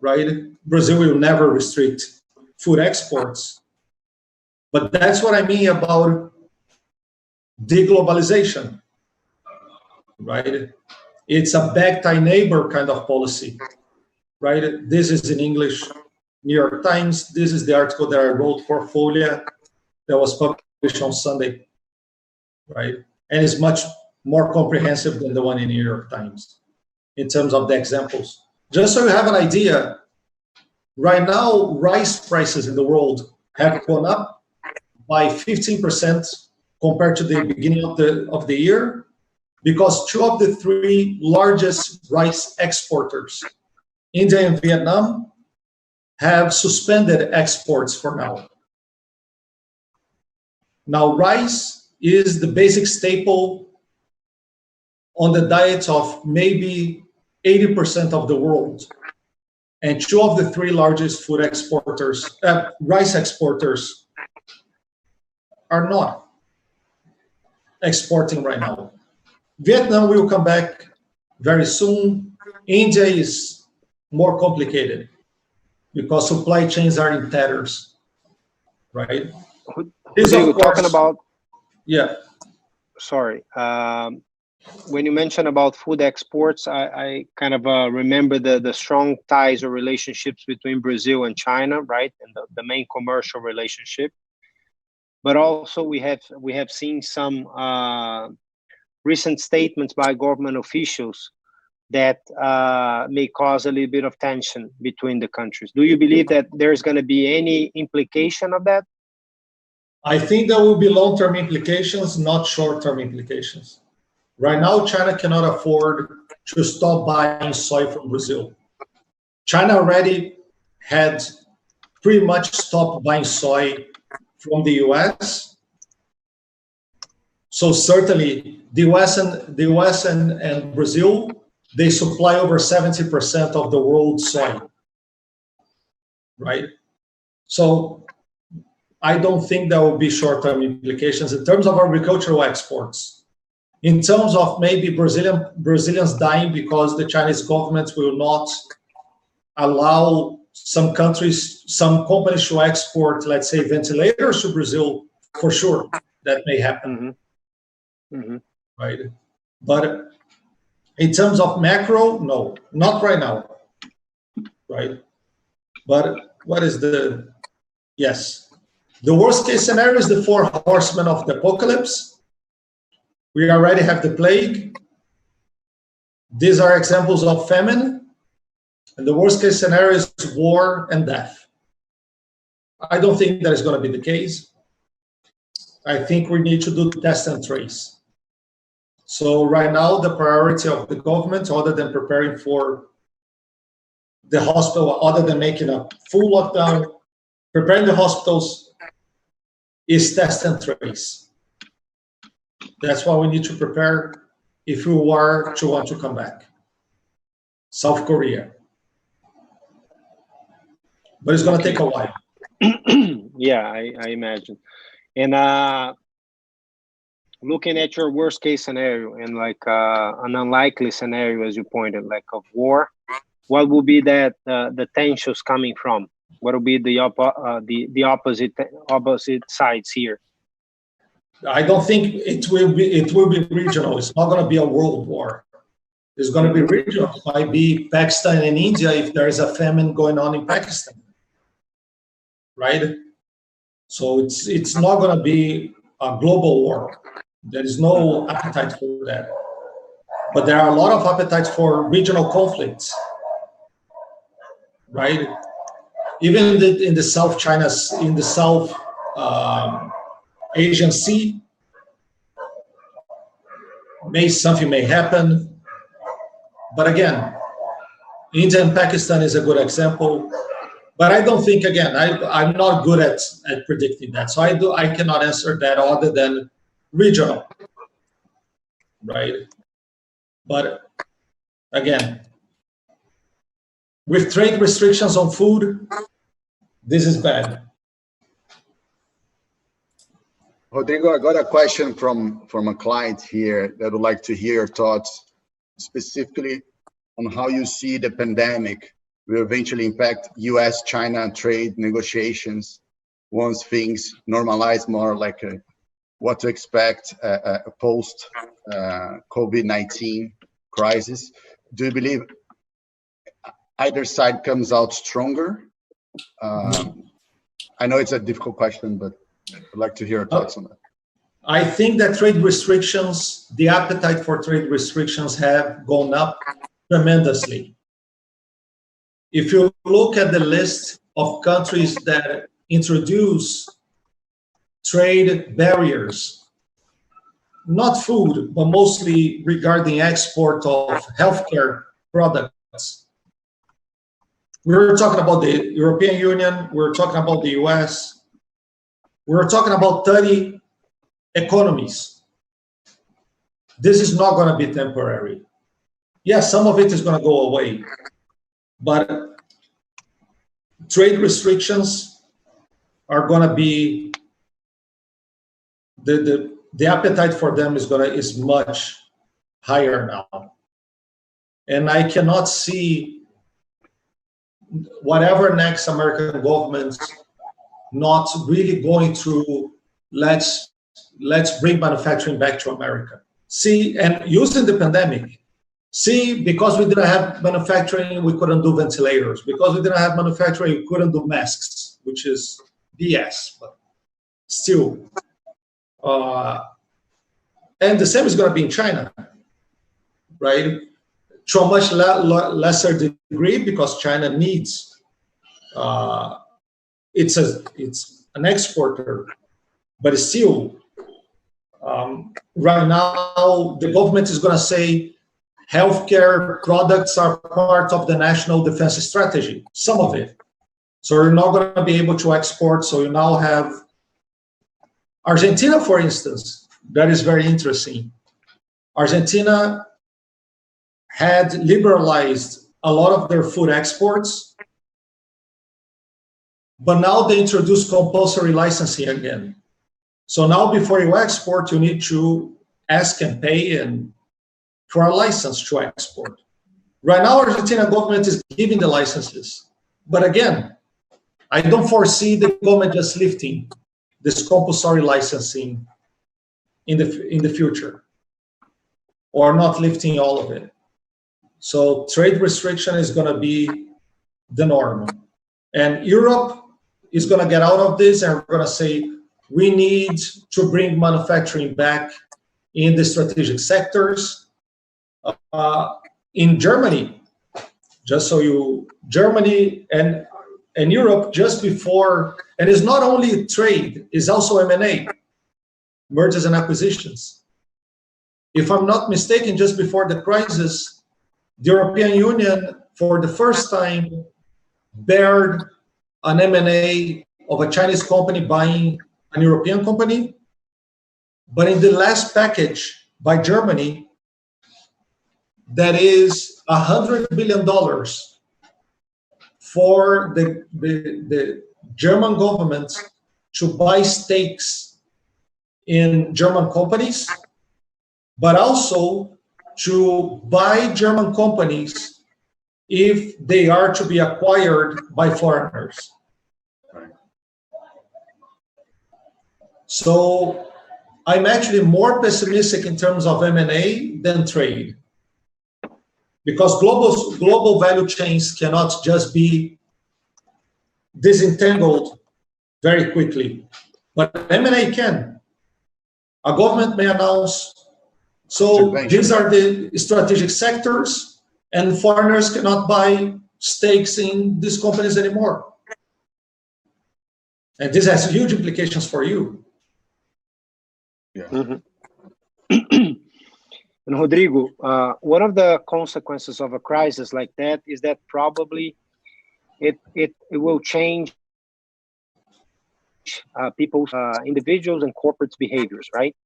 right? Brazil will never restrict food exports. But that's what I mean about deglobalization, right? It's a bad tie neighbor kind of policy, right? This is in English, New York Times. This is the article that I wrote for Folia that was published on Sunday, right? And it's much more comprehensive than the one in New York Times in terms of the examples. Just so you have an idea, right now, rice prices in the world have gone up by 15% compared to the beginning of the year, because 2 of the 3 largest rice exporters, India and Vietnam, have suspended exports for now. Now, rice is the basic staple on the diet of maybe 80% of the world. And 2 of the 3 largest food exporters, rice exporters, are not exporting right now. Vietnam will come back very soon. India is more complicated because supply chains are in tatters, right? Rodrigo, talking about, yeah. Sorry. When you mentioned about food exports, I kind of remember the strong ties or relationships between Brazil and China, right? And the main commercial relationship. But also we have seen some recent statements by government officials that may cause a little bit of tension between the countries. Do you believe that there's going to be any implication of that? I think there will be long-term implications, not short-term implications. Right now, China cannot afford to stop buying soy from Brazil. China already had pretty much stopped buying soy from the US. So certainly the US and Brazil, they supply over 70% of the world's soy, right? So I don't think there will be short-term implications in terms of agricultural exports. In terms of maybe Brazilians dying because the Chinese government will not allow some countries, some companies to export, let's say, ventilators to Brazil, for sure, that may happen, right? But in terms of macro, no, not right now, right? But what is yes. The worst case scenario is the 4 horsemen of the apocalypse. We already have the plague. These are examples of famine. And the worst case scenario is war and death. I don't think that is going to be the case. I think we need to do test and trace. So right now, the priority of the government, other than preparing for the hospital, other than making a full lockdown, preparing the hospitals, is test and trace. That's why we need to prepare if we were to want to come back. South Korea. But it's going to take a while. Yeah, I imagine. And looking at your worst case scenario and like an unlikely scenario, as you pointed, like of war, what will be that the tensions coming from? What will be the opposite sides here? I don't think it will be regional. It's not going to be a world war. It's going to be regional. It might be Pakistan and India if there is a famine going on in Pakistan, right? So it's not going to be a global war. There is no appetite for that. But there are a lot of appetites for regional conflicts, right? Even in the South Asian Sea, something may happen. But again, India and Pakistan is a good example. But I don't think, again, I'm not good at predicting that. So I cannot answer that other than regional, right? But again, with trade restrictions on food, this is bad. Rodrigo, I got a question from a client here that would like to hear your thoughts specifically on how you see the pandemic will eventually impact US-China trade negotiations once things normalize more, like what to expect post COVID-19 crisis. Do you believe either side comes out stronger? I know it's a difficult question, but I'd like to hear your thoughts on that. I think that trade restrictions, the appetite for trade restrictions have gone up tremendously. If you look at the list of countries that introduce trade barriers, not food, but mostly regarding export of healthcare products. We're talking about the European Union, we're talking about the US, we're talking about 30 economies. This is not going to be temporary. Yes, some of it is going to go away, but trade restrictions are going to be the appetite for them is much higher now, and I cannot see whatever next American government not really going through let's bring manufacturing back to America. See, and using the pandemic, because we didn't have manufacturing, we couldn't do ventilators. Because we didn't have manufacturing, we couldn't do masks, which is BS, but still. And the same is going to be in China, right? To a much lesser degree, because China needs, it's an exporter. But still, right now, the government is going to say healthcare products are part of the national defense strategy, some of it. So you're not going to be able to export. So you now have Argentina, for instance. That is very interesting. Argentina had liberalized a lot of their food exports, but now they introduced compulsory licensing again. So now before you export, you need to ask and pay and for a license to export. Right now, Argentina government is giving the licenses. But again, I don't foresee the government just lifting this compulsory licensing in the future, or not lifting all of it. So trade restriction is going to be the norm. And Europe is going to get out of this, and we're going to say, we need to bring manufacturing back in the strategic sectors. In Germany, Germany and Europe just before, and it's not only trade, it's also M&A, mergers and acquisitions. If I'm not mistaken, just before the crisis, the European Union, for the first time, bared an M&A of a Chinese company buying an European company. But in the last package by Germany, that is $100 billion for the German government to buy stakes in German companies, but also to buy German companies if they are to be acquired by foreigners. So I'm actually more pessimistic in terms of M&A than trade, because global value chains cannot just be disentangled very quickly, but M&A can. A government may announce, so these are the strategic sectors, and foreigners cannot buy stakes in these companies anymore. And this has huge implications for you. Yeah. Mm-hmm. And Rodrigo, one of the consequences of a crisis like that is that probably it will change people's individuals and corporates' behaviors, right?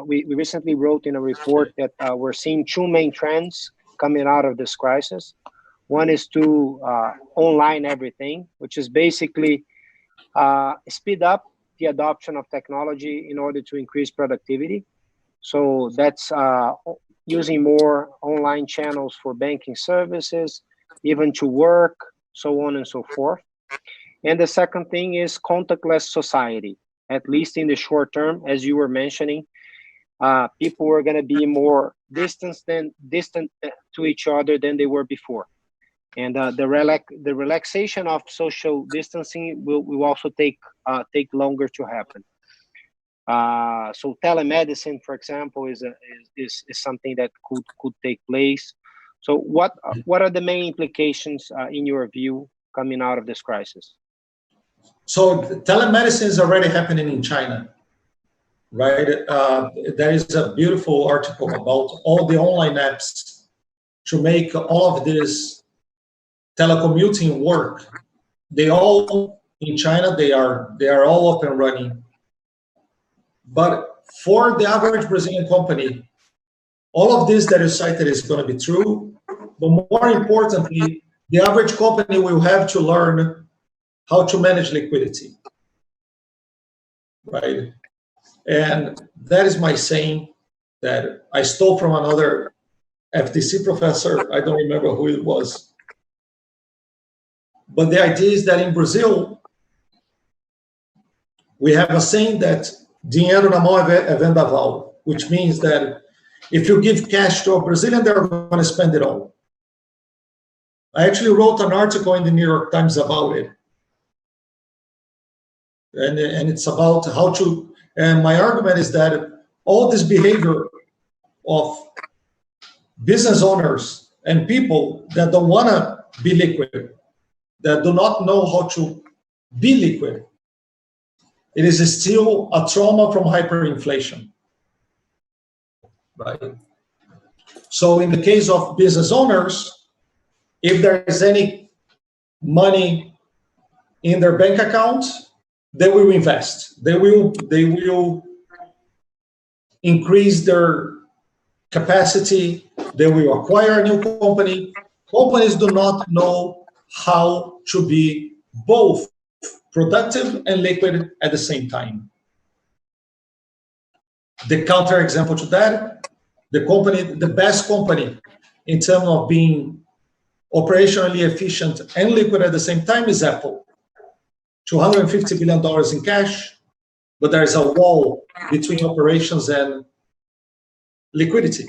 We recently wrote in a report that we're seeing two main trends coming out of this crisis. One is to online everything, which is basically speed up the adoption of technology in order to increase productivity. So that's using more online channels for banking services, even to work, so on and so forth. And the second thing is contactless society, at least in the short term, as you were mentioning. People are going to be more distant to each other than they were before. And the relaxation of social distancing will also take longer to happen. So telemedicine, for example, is something that could take place. So what are the main implications in your view coming out of this crisis? So telemedicine is already happening in China, right? There is a beautiful article about all the online apps to make all of this telecommuting work. They all in China, they are all up and running. But for the average Brazilian company, all of this that is cited is going to be true. But more importantly, the average company will have to learn how to manage liquidity, right? And that is my saying that I stole from another FTC professor. I don't remember who it was. But the idea is that in Brazil, we have a saying that dinheiro na mão é vendaval, which means that if you give cash to a Brazilian, they're going to spend it all. I actually wrote an article in the New York Times about it. And it's about how to, and my argument is that all this behavior of business owners and people that don't want to be liquid, that do not know how to be liquid, it is still a trauma from hyperinflation, right? So in the case of business owners, if there is any money in their bank account, they will invest. They will increase their capacity. They will acquire a new company. Companies do not know how to be both productive and liquid at the same time. The counter example to that, the best company in terms of being operationally efficient and liquid at the same time is Apple. $250 billion in cash, but there is a wall between operations and liquidity.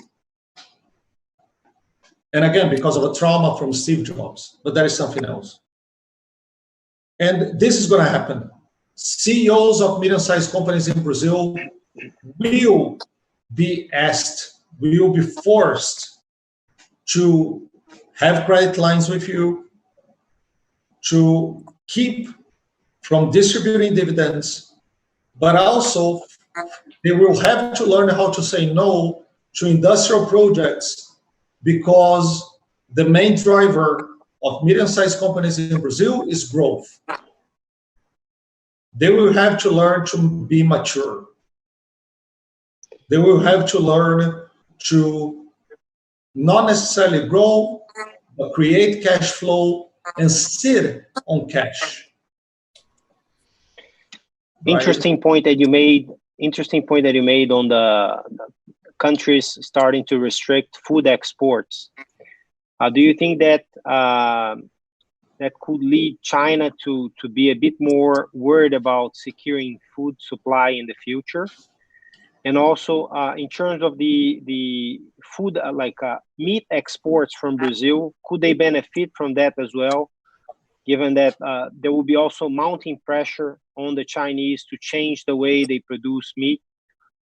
And again, because of a trauma from Steve Jobs, but there is something else. And this is going to happen. CEOs of medium-sized companies in Brazil will be asked, will be forced to have credit lines with you, to keep from distributing dividends, but also they will have to learn how to say no to industrial projects, because the main driver of medium-sized companies in Brazil is growth. They will have to learn to be mature. They will have to learn to not necessarily grow, but create cash flow and sit on cash. Interesting point that you made. Interesting point that you made on the countries starting to restrict food exports. Do you think that that could lead China to be a bit more worried about securing food supply in the future? And also, in terms of the food, meat exports from Brazil, could they benefit from that as well, given that there will be also mounting pressure on the Chinese to change the way they produce meat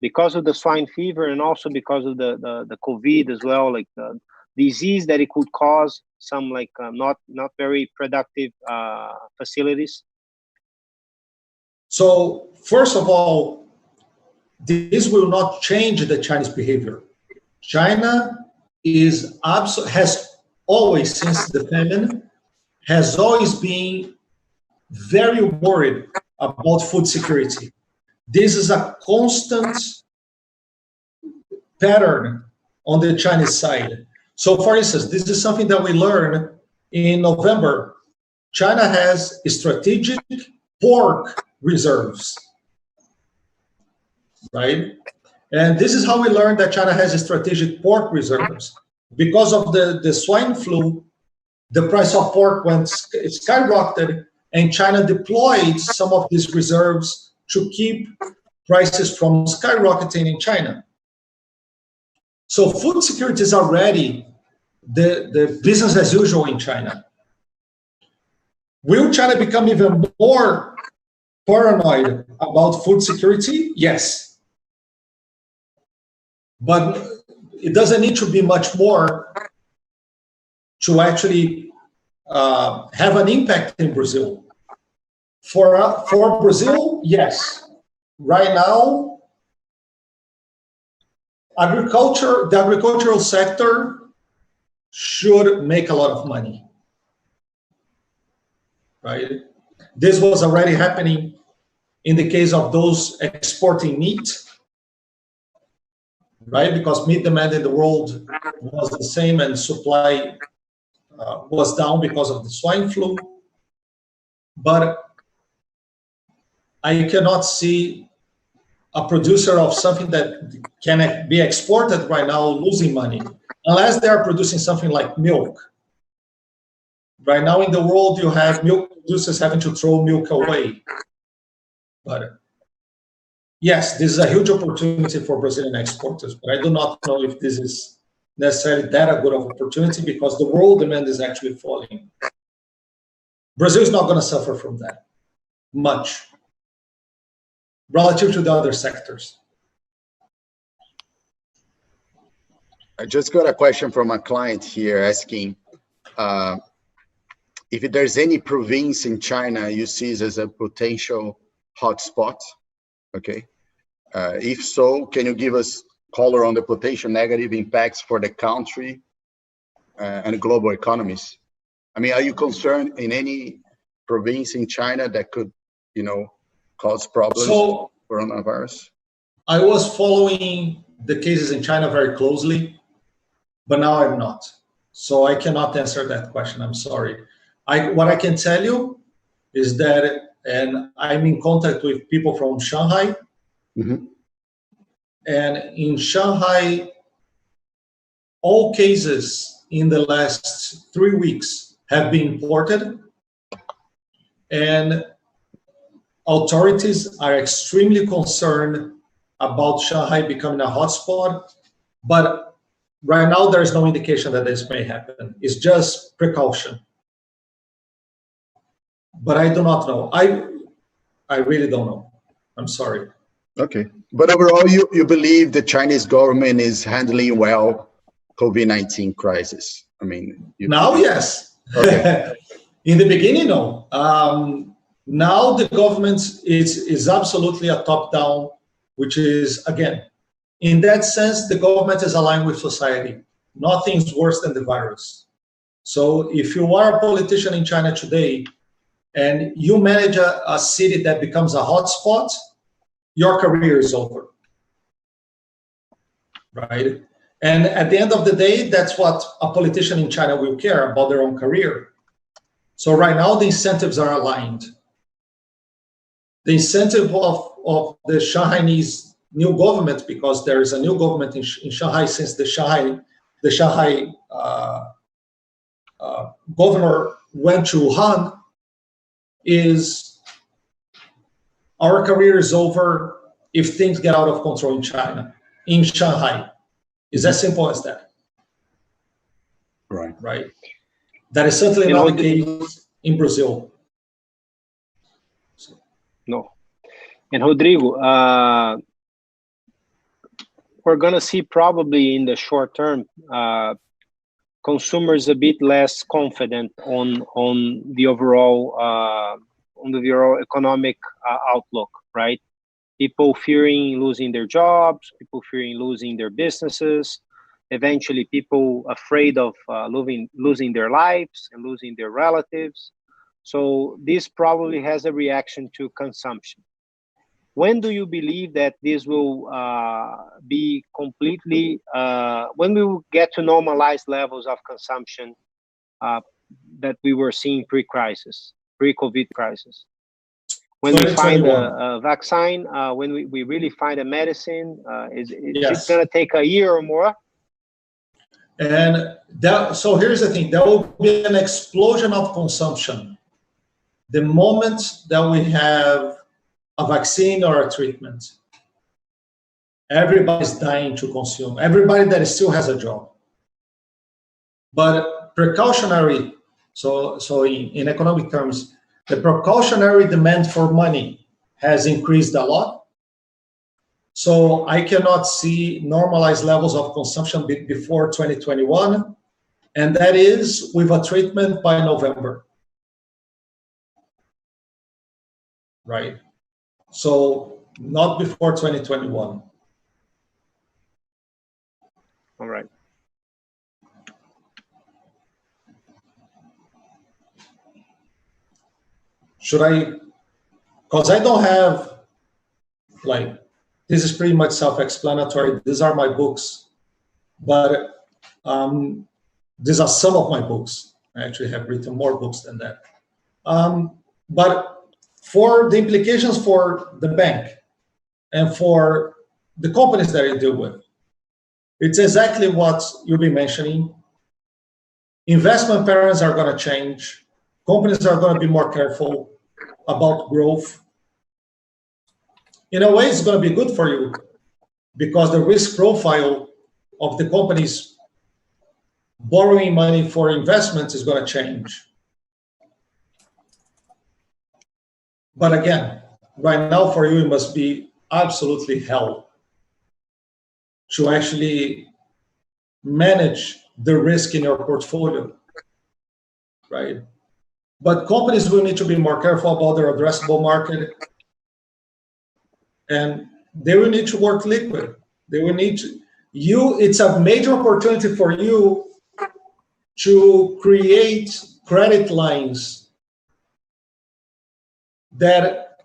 because of the swine fever and also because of the COVID as well, like the disease that it could cause some not very productive facilities? So first of all, this will not change the Chinese behavior. China has always, since the famine, has always been very worried about food security. This is a constant pattern on the Chinese side. So for instance, this is something that we learned in November. China has strategic pork reserves, right? And this is how we learned that China has strategic pork reserves. Because of the swine flu, the price of pork skyrocketed, and China deployed some of these reserves to keep prices from skyrocketing in China. So food security is already the business as usual in China. Will China become even more paranoid about food security? Yes. But it doesn't need to be much more to actually have an impact in Brazil. For Brazil, yes. Right now, the agricultural sector should make a lot of money, right? This was already happening in the case of those exporting meat, right? Because meat demand in the world was the same and supply was down because of the swine flu. But I cannot see a producer of something that can be exported right now losing money, unless they are producing something like milk. Right now in the world, you have milk producers having to throw milk away. But yes, this is a huge opportunity for Brazilian exporters, but I do not know if this is necessarily that a good of opportunity, because the world demand is actually falling. Brazil is not going to suffer from that much relative to the other sectors. I just got a question from a client here asking if there's any province in China you see as a potential hotspot? Okay. If so, can you give us color on the potential negative impacts for the country and global economies? I mean, are you concerned in any province in China that could, cause problems for coronavirus? I was following the cases in China very closely, but now I'm not. So I cannot answer that question. I'm sorry. What I can tell you is that, and I'm in contact with people from Shanghai, Mm-hmm. and in Shanghai, all cases in the last 3 weeks have been imported, and authorities are extremely concerned about Shanghai becoming a hotspot, but right now there is no indication that this may happen. It's just precaution. But I do not know. I really don't know. I'm sorry. Okay. But overall, you believe the Chinese government is handling well COVID-19 crisis? I mean, now, yes. Okay. In the beginning, no. Now the government is absolutely a top-down, which is, again, in that sense, the government is aligned with society. Nothing's worse than the virus. So if you are a politician in China today and you manage a city that becomes a hotspot, your career is over, right? And at the end of the day, that's what a politician in China will care about, their own career. So right now, the incentives are aligned. The incentive of the Shanghainese new government, because there is a new government in Shanghai since the Shanghai governor went to Wuhan, is our career is over if things get out of control in China, in Shanghai. It's as simple as that. Right. That is certainly not the case in Brazil. No. And Rodrigo, we're going to see probably in the short term consumers a bit less confident on the overall economic outlook, right? People fearing losing their jobs, people fearing losing their businesses, eventually people afraid of losing their lives and losing their relatives. So this probably has a reaction to consumption. When do you believe that this will be completely, when we will get to normalized levels of consumption that we were seeing pre-crisis, pre-COVID crisis? When we find a vaccine, when we really find a medicine, is it going to take a year or more? And so here's the thing, there will be an explosion of consumption the moment that we have a vaccine or a treatment. Everybody's dying to consume, everybody that still has a job. But precautionary, so in economic terms, the precautionary demand for money has increased a lot. So I cannot see normalized levels of consumption before 2021, and that is with a treatment by November, right? So not before 2021. All right. Should I, because I don't have, like, this is pretty much self-explanatory. These are my books, but these are some of my books. I actually have written more books than that. But for the implications for the bank and for the companies that I deal with, it's exactly what you'll be mentioning. Investment patterns are going to change. Companies are going to be more careful about growth. In a way, it's going to be good for you because the risk profile of the companies borrowing money for investments is going to change. But again, right now for you, it must be absolutely hell to actually manage the risk in your portfolio, right? But companies will need to be more careful about their addressable market. and they will need to work liquid. They will need to, it's a major opportunity for you to create credit lines that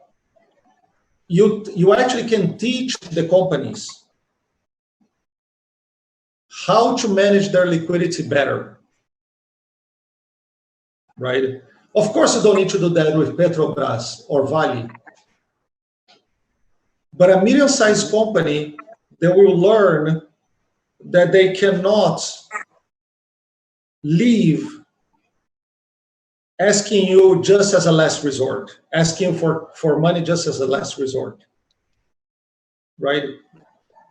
you actually can teach the companies how to manage their liquidity better, right? Of course, you don't need to do that with Petrobras or Vale, but a medium-sized company, they will learn that they cannot leave asking you just as a last resort, asking for money just as a last resort, right?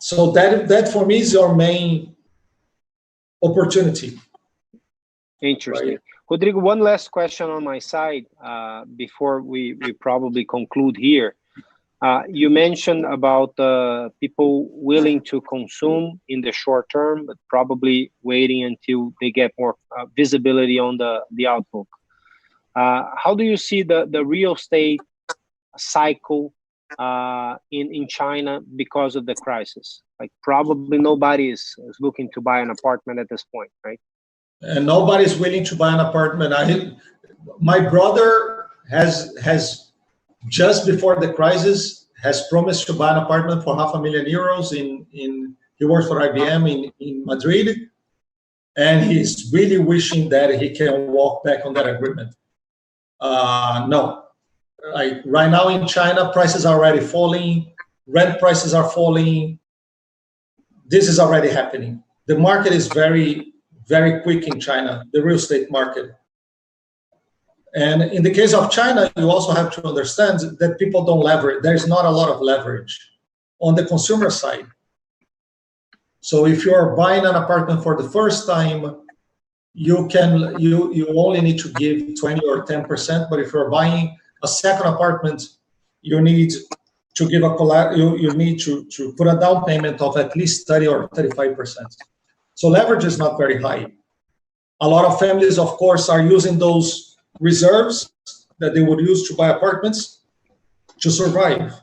So that for me is your main opportunity. Interesting. Right? Rodrigo, one last question on my side before we probably conclude here. You mentioned about people willing to consume in the short term, but probably waiting until they get more visibility on the outlook. How do you see the real estate cycle in China because of the crisis? Like probably nobody is looking to buy an apartment at this point, right? And nobody's willing to buy an apartment. My brother has just before the crisis has promised to buy an apartment for €500,000 he works for IBM in Madrid, and he's really wishing that he can walk back on that agreement. No, like right now in China, prices are already falling, rent prices are falling. This is already happening. The market is very, very quick in China, the real estate market. And in the case of China, you also have to understand that people don't leverage. There's not a lot of leverage on the consumer side. So if you're buying an apartment for the first time, you only need to give 20 or 10%. But if you're buying a second apartment, you need to give you need to put a down payment of at least 30 or 35%. So leverage is not very high. A lot of families, of course, are using those reserves that they would use to buy apartments to survive.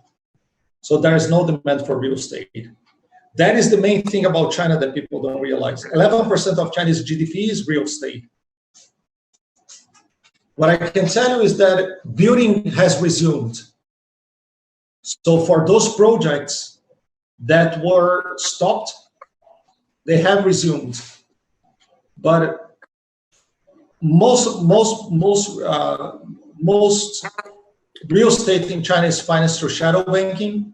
So there is no demand for real estate. That is the main thing about China that people don't realize. 11% of Chinese GDP is real estate. What I can tell you is that building has resumed. So for those projects that were stopped, they have resumed. But most real estate in China is financed through shadow banking.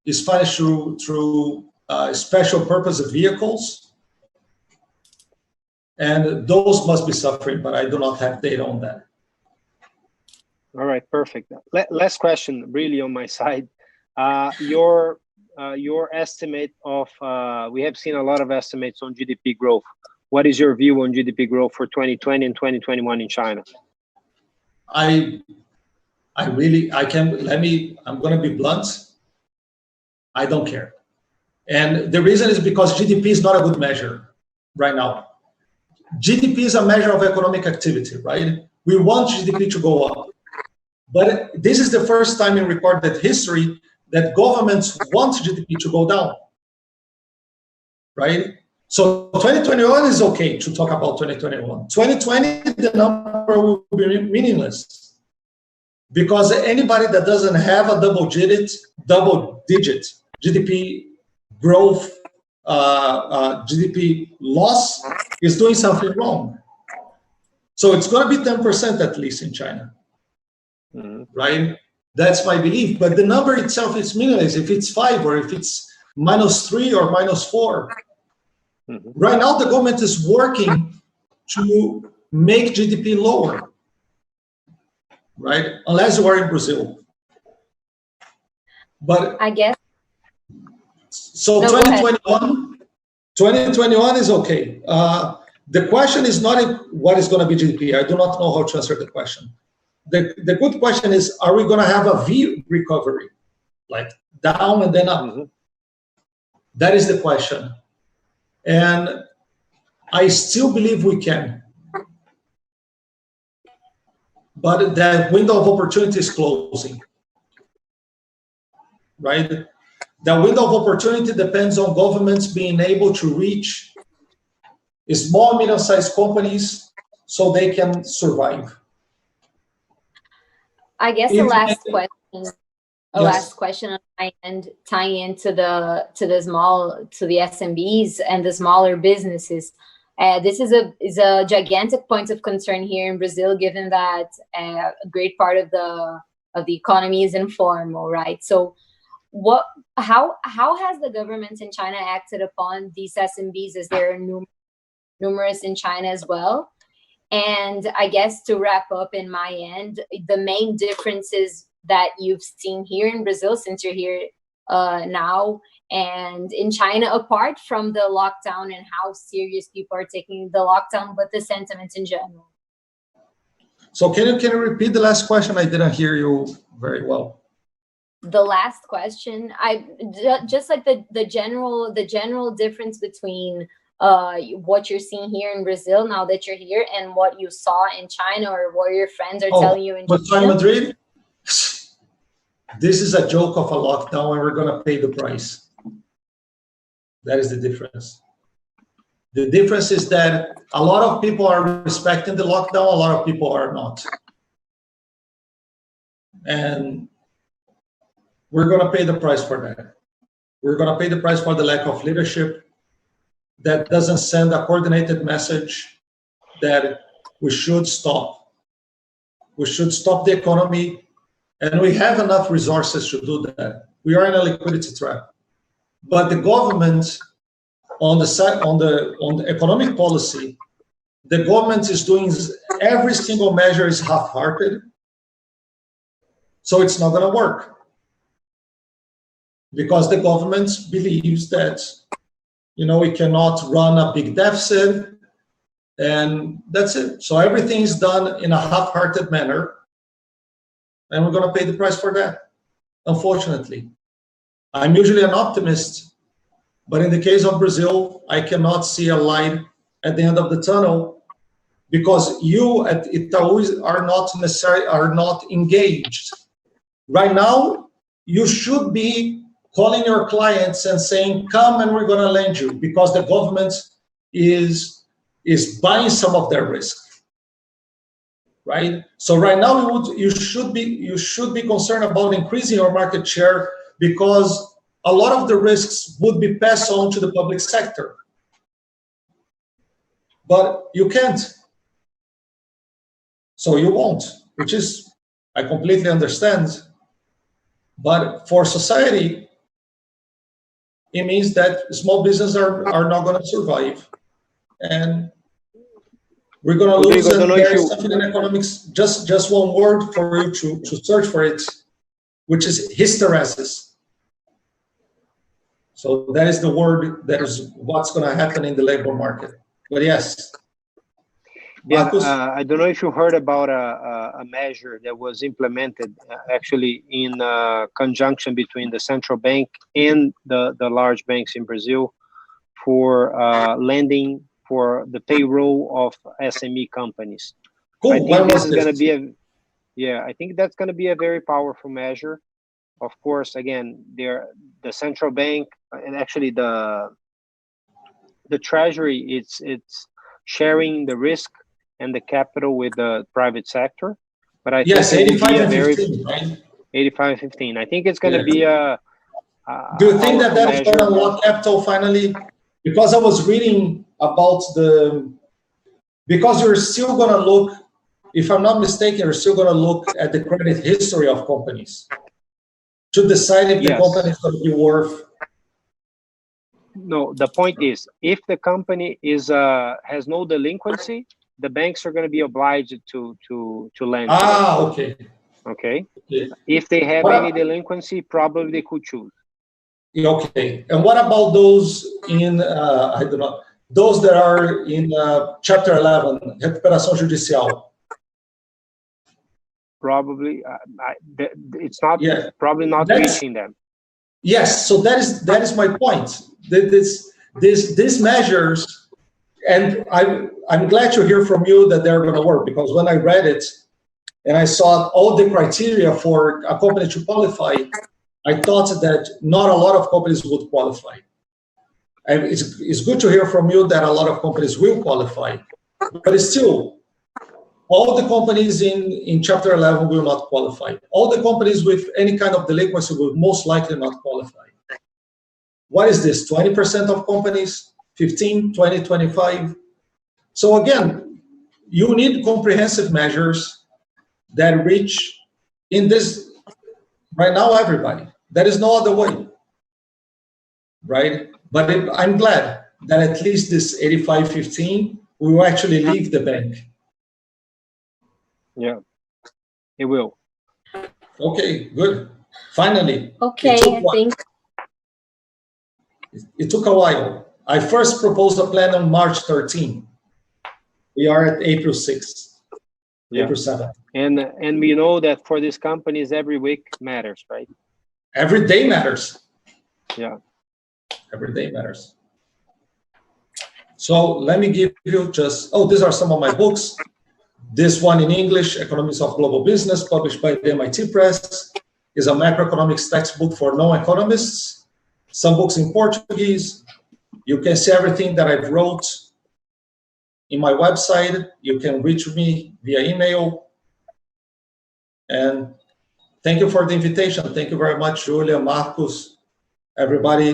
Is financed through special purpose vehicles, and those must be suffering. But I do not have data on that. All right, perfect. Last question, really on my side. Your estimate of we have seen a lot of estimates on GDP growth. What is your view on GDP growth for 2020 and 2021 in China? I'm going to be blunt. I don't care. And the reason is because GDP is not a good measure right now. GDP is a measure of economic activity, right? We want GDP to go up. But this is the first time in recorded history that governments want GDP to go down, right? So 2021 is okay to talk about 2021. 2020, the number will be meaningless because anybody that doesn't have a double digit GDP growth, GDP loss is doing something wrong. So it's going to be 10% at least in China, right? That's my belief. But the number itself is meaningless if it's 5 or if it's -3 or -4. Right now, the government is working to make GDP lower, right? Unless you are in Brazil. But I guess. So no, 2021 is okay. The question is not what is going to be GDP. I do not know how to answer the question. The good question is, are we going to have a V recovery, like down and then up? That is the question. And I still believe we can. But that window of opportunity is closing. right? The window of opportunity depends on governments being able to reach small, medium-sized companies so they can survive. I guess the last question, Yes. on my end, tying into the SMBs and the smaller businesses. This is a gigantic point of concern here in Brazil, given that a great part of the economy is informal, right? So, how has the government in China acted upon these SMBs, as there are numerous in China as well? And I guess to wrap up in my end, the main differences that you've seen here in Brazil, since you're here now, and in China, apart from the lockdown and how serious people are taking the lockdown, but the sentiments in general. So can you repeat the last question? I didn't hear you very well. The last question, I just like the general difference between what you're seeing here in Brazil now that you're here and what you saw in China, or what your friends are telling you in China. Madrid, this is a joke of a lockdown, and we're going to pay the price. That is the difference. The difference is that a lot of people are respecting the lockdown, a lot of people are not. And we're going to pay the price for that. We're going to pay the price for the lack of leadership that doesn't send a coordinated message that we should stop. We should stop the economy, and we have enough resources to do that. We are in a liquidity trap. But the government, on the economic policy, the government is doing every single measure is half-hearted, so it's not going to work. Because the government believes that, we cannot run a big deficit, and that's it. So everything is done in a half-hearted manner, and we're going to pay the price for that, unfortunately. I'm usually an optimist, but in the case of Brazil, I cannot see a light at the end of the tunnel, because you at Itaú are not engaged. Right now, you should be calling your clients and saying, come and we're going to lend you, because the government is buying some of their risk, right? So right now, you should be concerned about increasing your market share, because a lot of the risks would be passed on to the public sector. But you can't. So you won't, which is, I completely understand. But for society, it means that small businesses are not going to survive. And we're going to lose. And there is something in economics, just one word for you to search for it, which is hysteresis. So that is the word, that is what's going to happen in the labor market. But yes. Yeah, I don't know if you heard about a measure that was implemented actually in conjunction between the central bank and the large banks in Brazil for lending for the payroll of SME companies. Cool. I think this is going to be I think that's going to be a very powerful measure. Of course, again, the central bank and actually the treasury, it's sharing the risk and the capital with the private sector. But I think 85-15, right? 85-15. I think it's going to be a Do you think that is going to unlock capital finally? Because I was reading about because you're still going to look, if I'm not mistaken, you're still going to look at the credit history of companies to decide if the company is going to be worth. No, the point is, if the company has no delinquency, the banks are going to be obliged to lend. Okay. Okay. If they have any delinquency, probably they could choose. Okay. And what about those in I don't know, those that are in Chapter 11, recuperação judicial? Probably it's not probably not reaching them. Yes, so that is my point. These measures, and I'm glad to hear from you that they're going to work, because when I read it and I saw all the criteria for a company to qualify, I thought that not a lot of companies would qualify. And it's good to hear from you that a lot of companies will qualify, but it's still, all the companies in Chapter 11 will not qualify. All the companies with any kind of delinquency will most likely not qualify. What is this, 20% of companies, 15, 20, 25? So again, you need comprehensive measures that reach in this, right now, everybody. There is no other way, right? But I'm glad that at least this 85-15 will actually leave the bank. Yeah, it will. Okay, good. Finally. Okay, I think. It took a while. I first proposed a plan on March 13. We are at April 6th, Yeah. April 7th. And we know that for these companies, every week matters, right? Every day matters. Yeah. Every day matters. So let me give you just, these are some of my books. This one in English, Economics of Global Business, published by the MIT Press, is a macroeconomics textbook for non-economists. Some books in Portuguese. You can see everything that I've wrote in my website. You can reach me via email. And thank you for the invitation. Thank you very much, Julia, Marcos, everybody.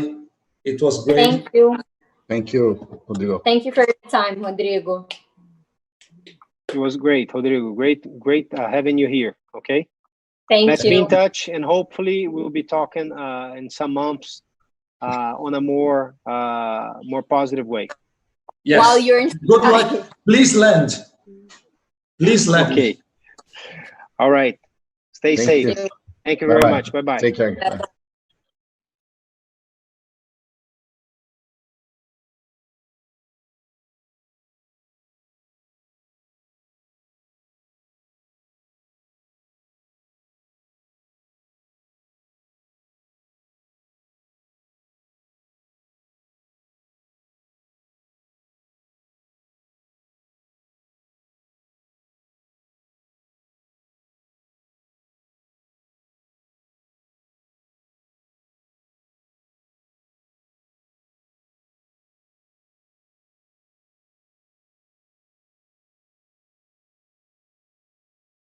It was great. Thank you. Thank you, Rodrigo. Thank you for your time, Rodrigo. It was great, Rodrigo. Great having you here. Okay. Let's be in touch, and hopefully we'll be talking in some months on a more positive way. Yes. While you're in good luck. Please land. Please land. Okay. All right. Stay safe. Thank you very much. Bye bye. Take care. Bye.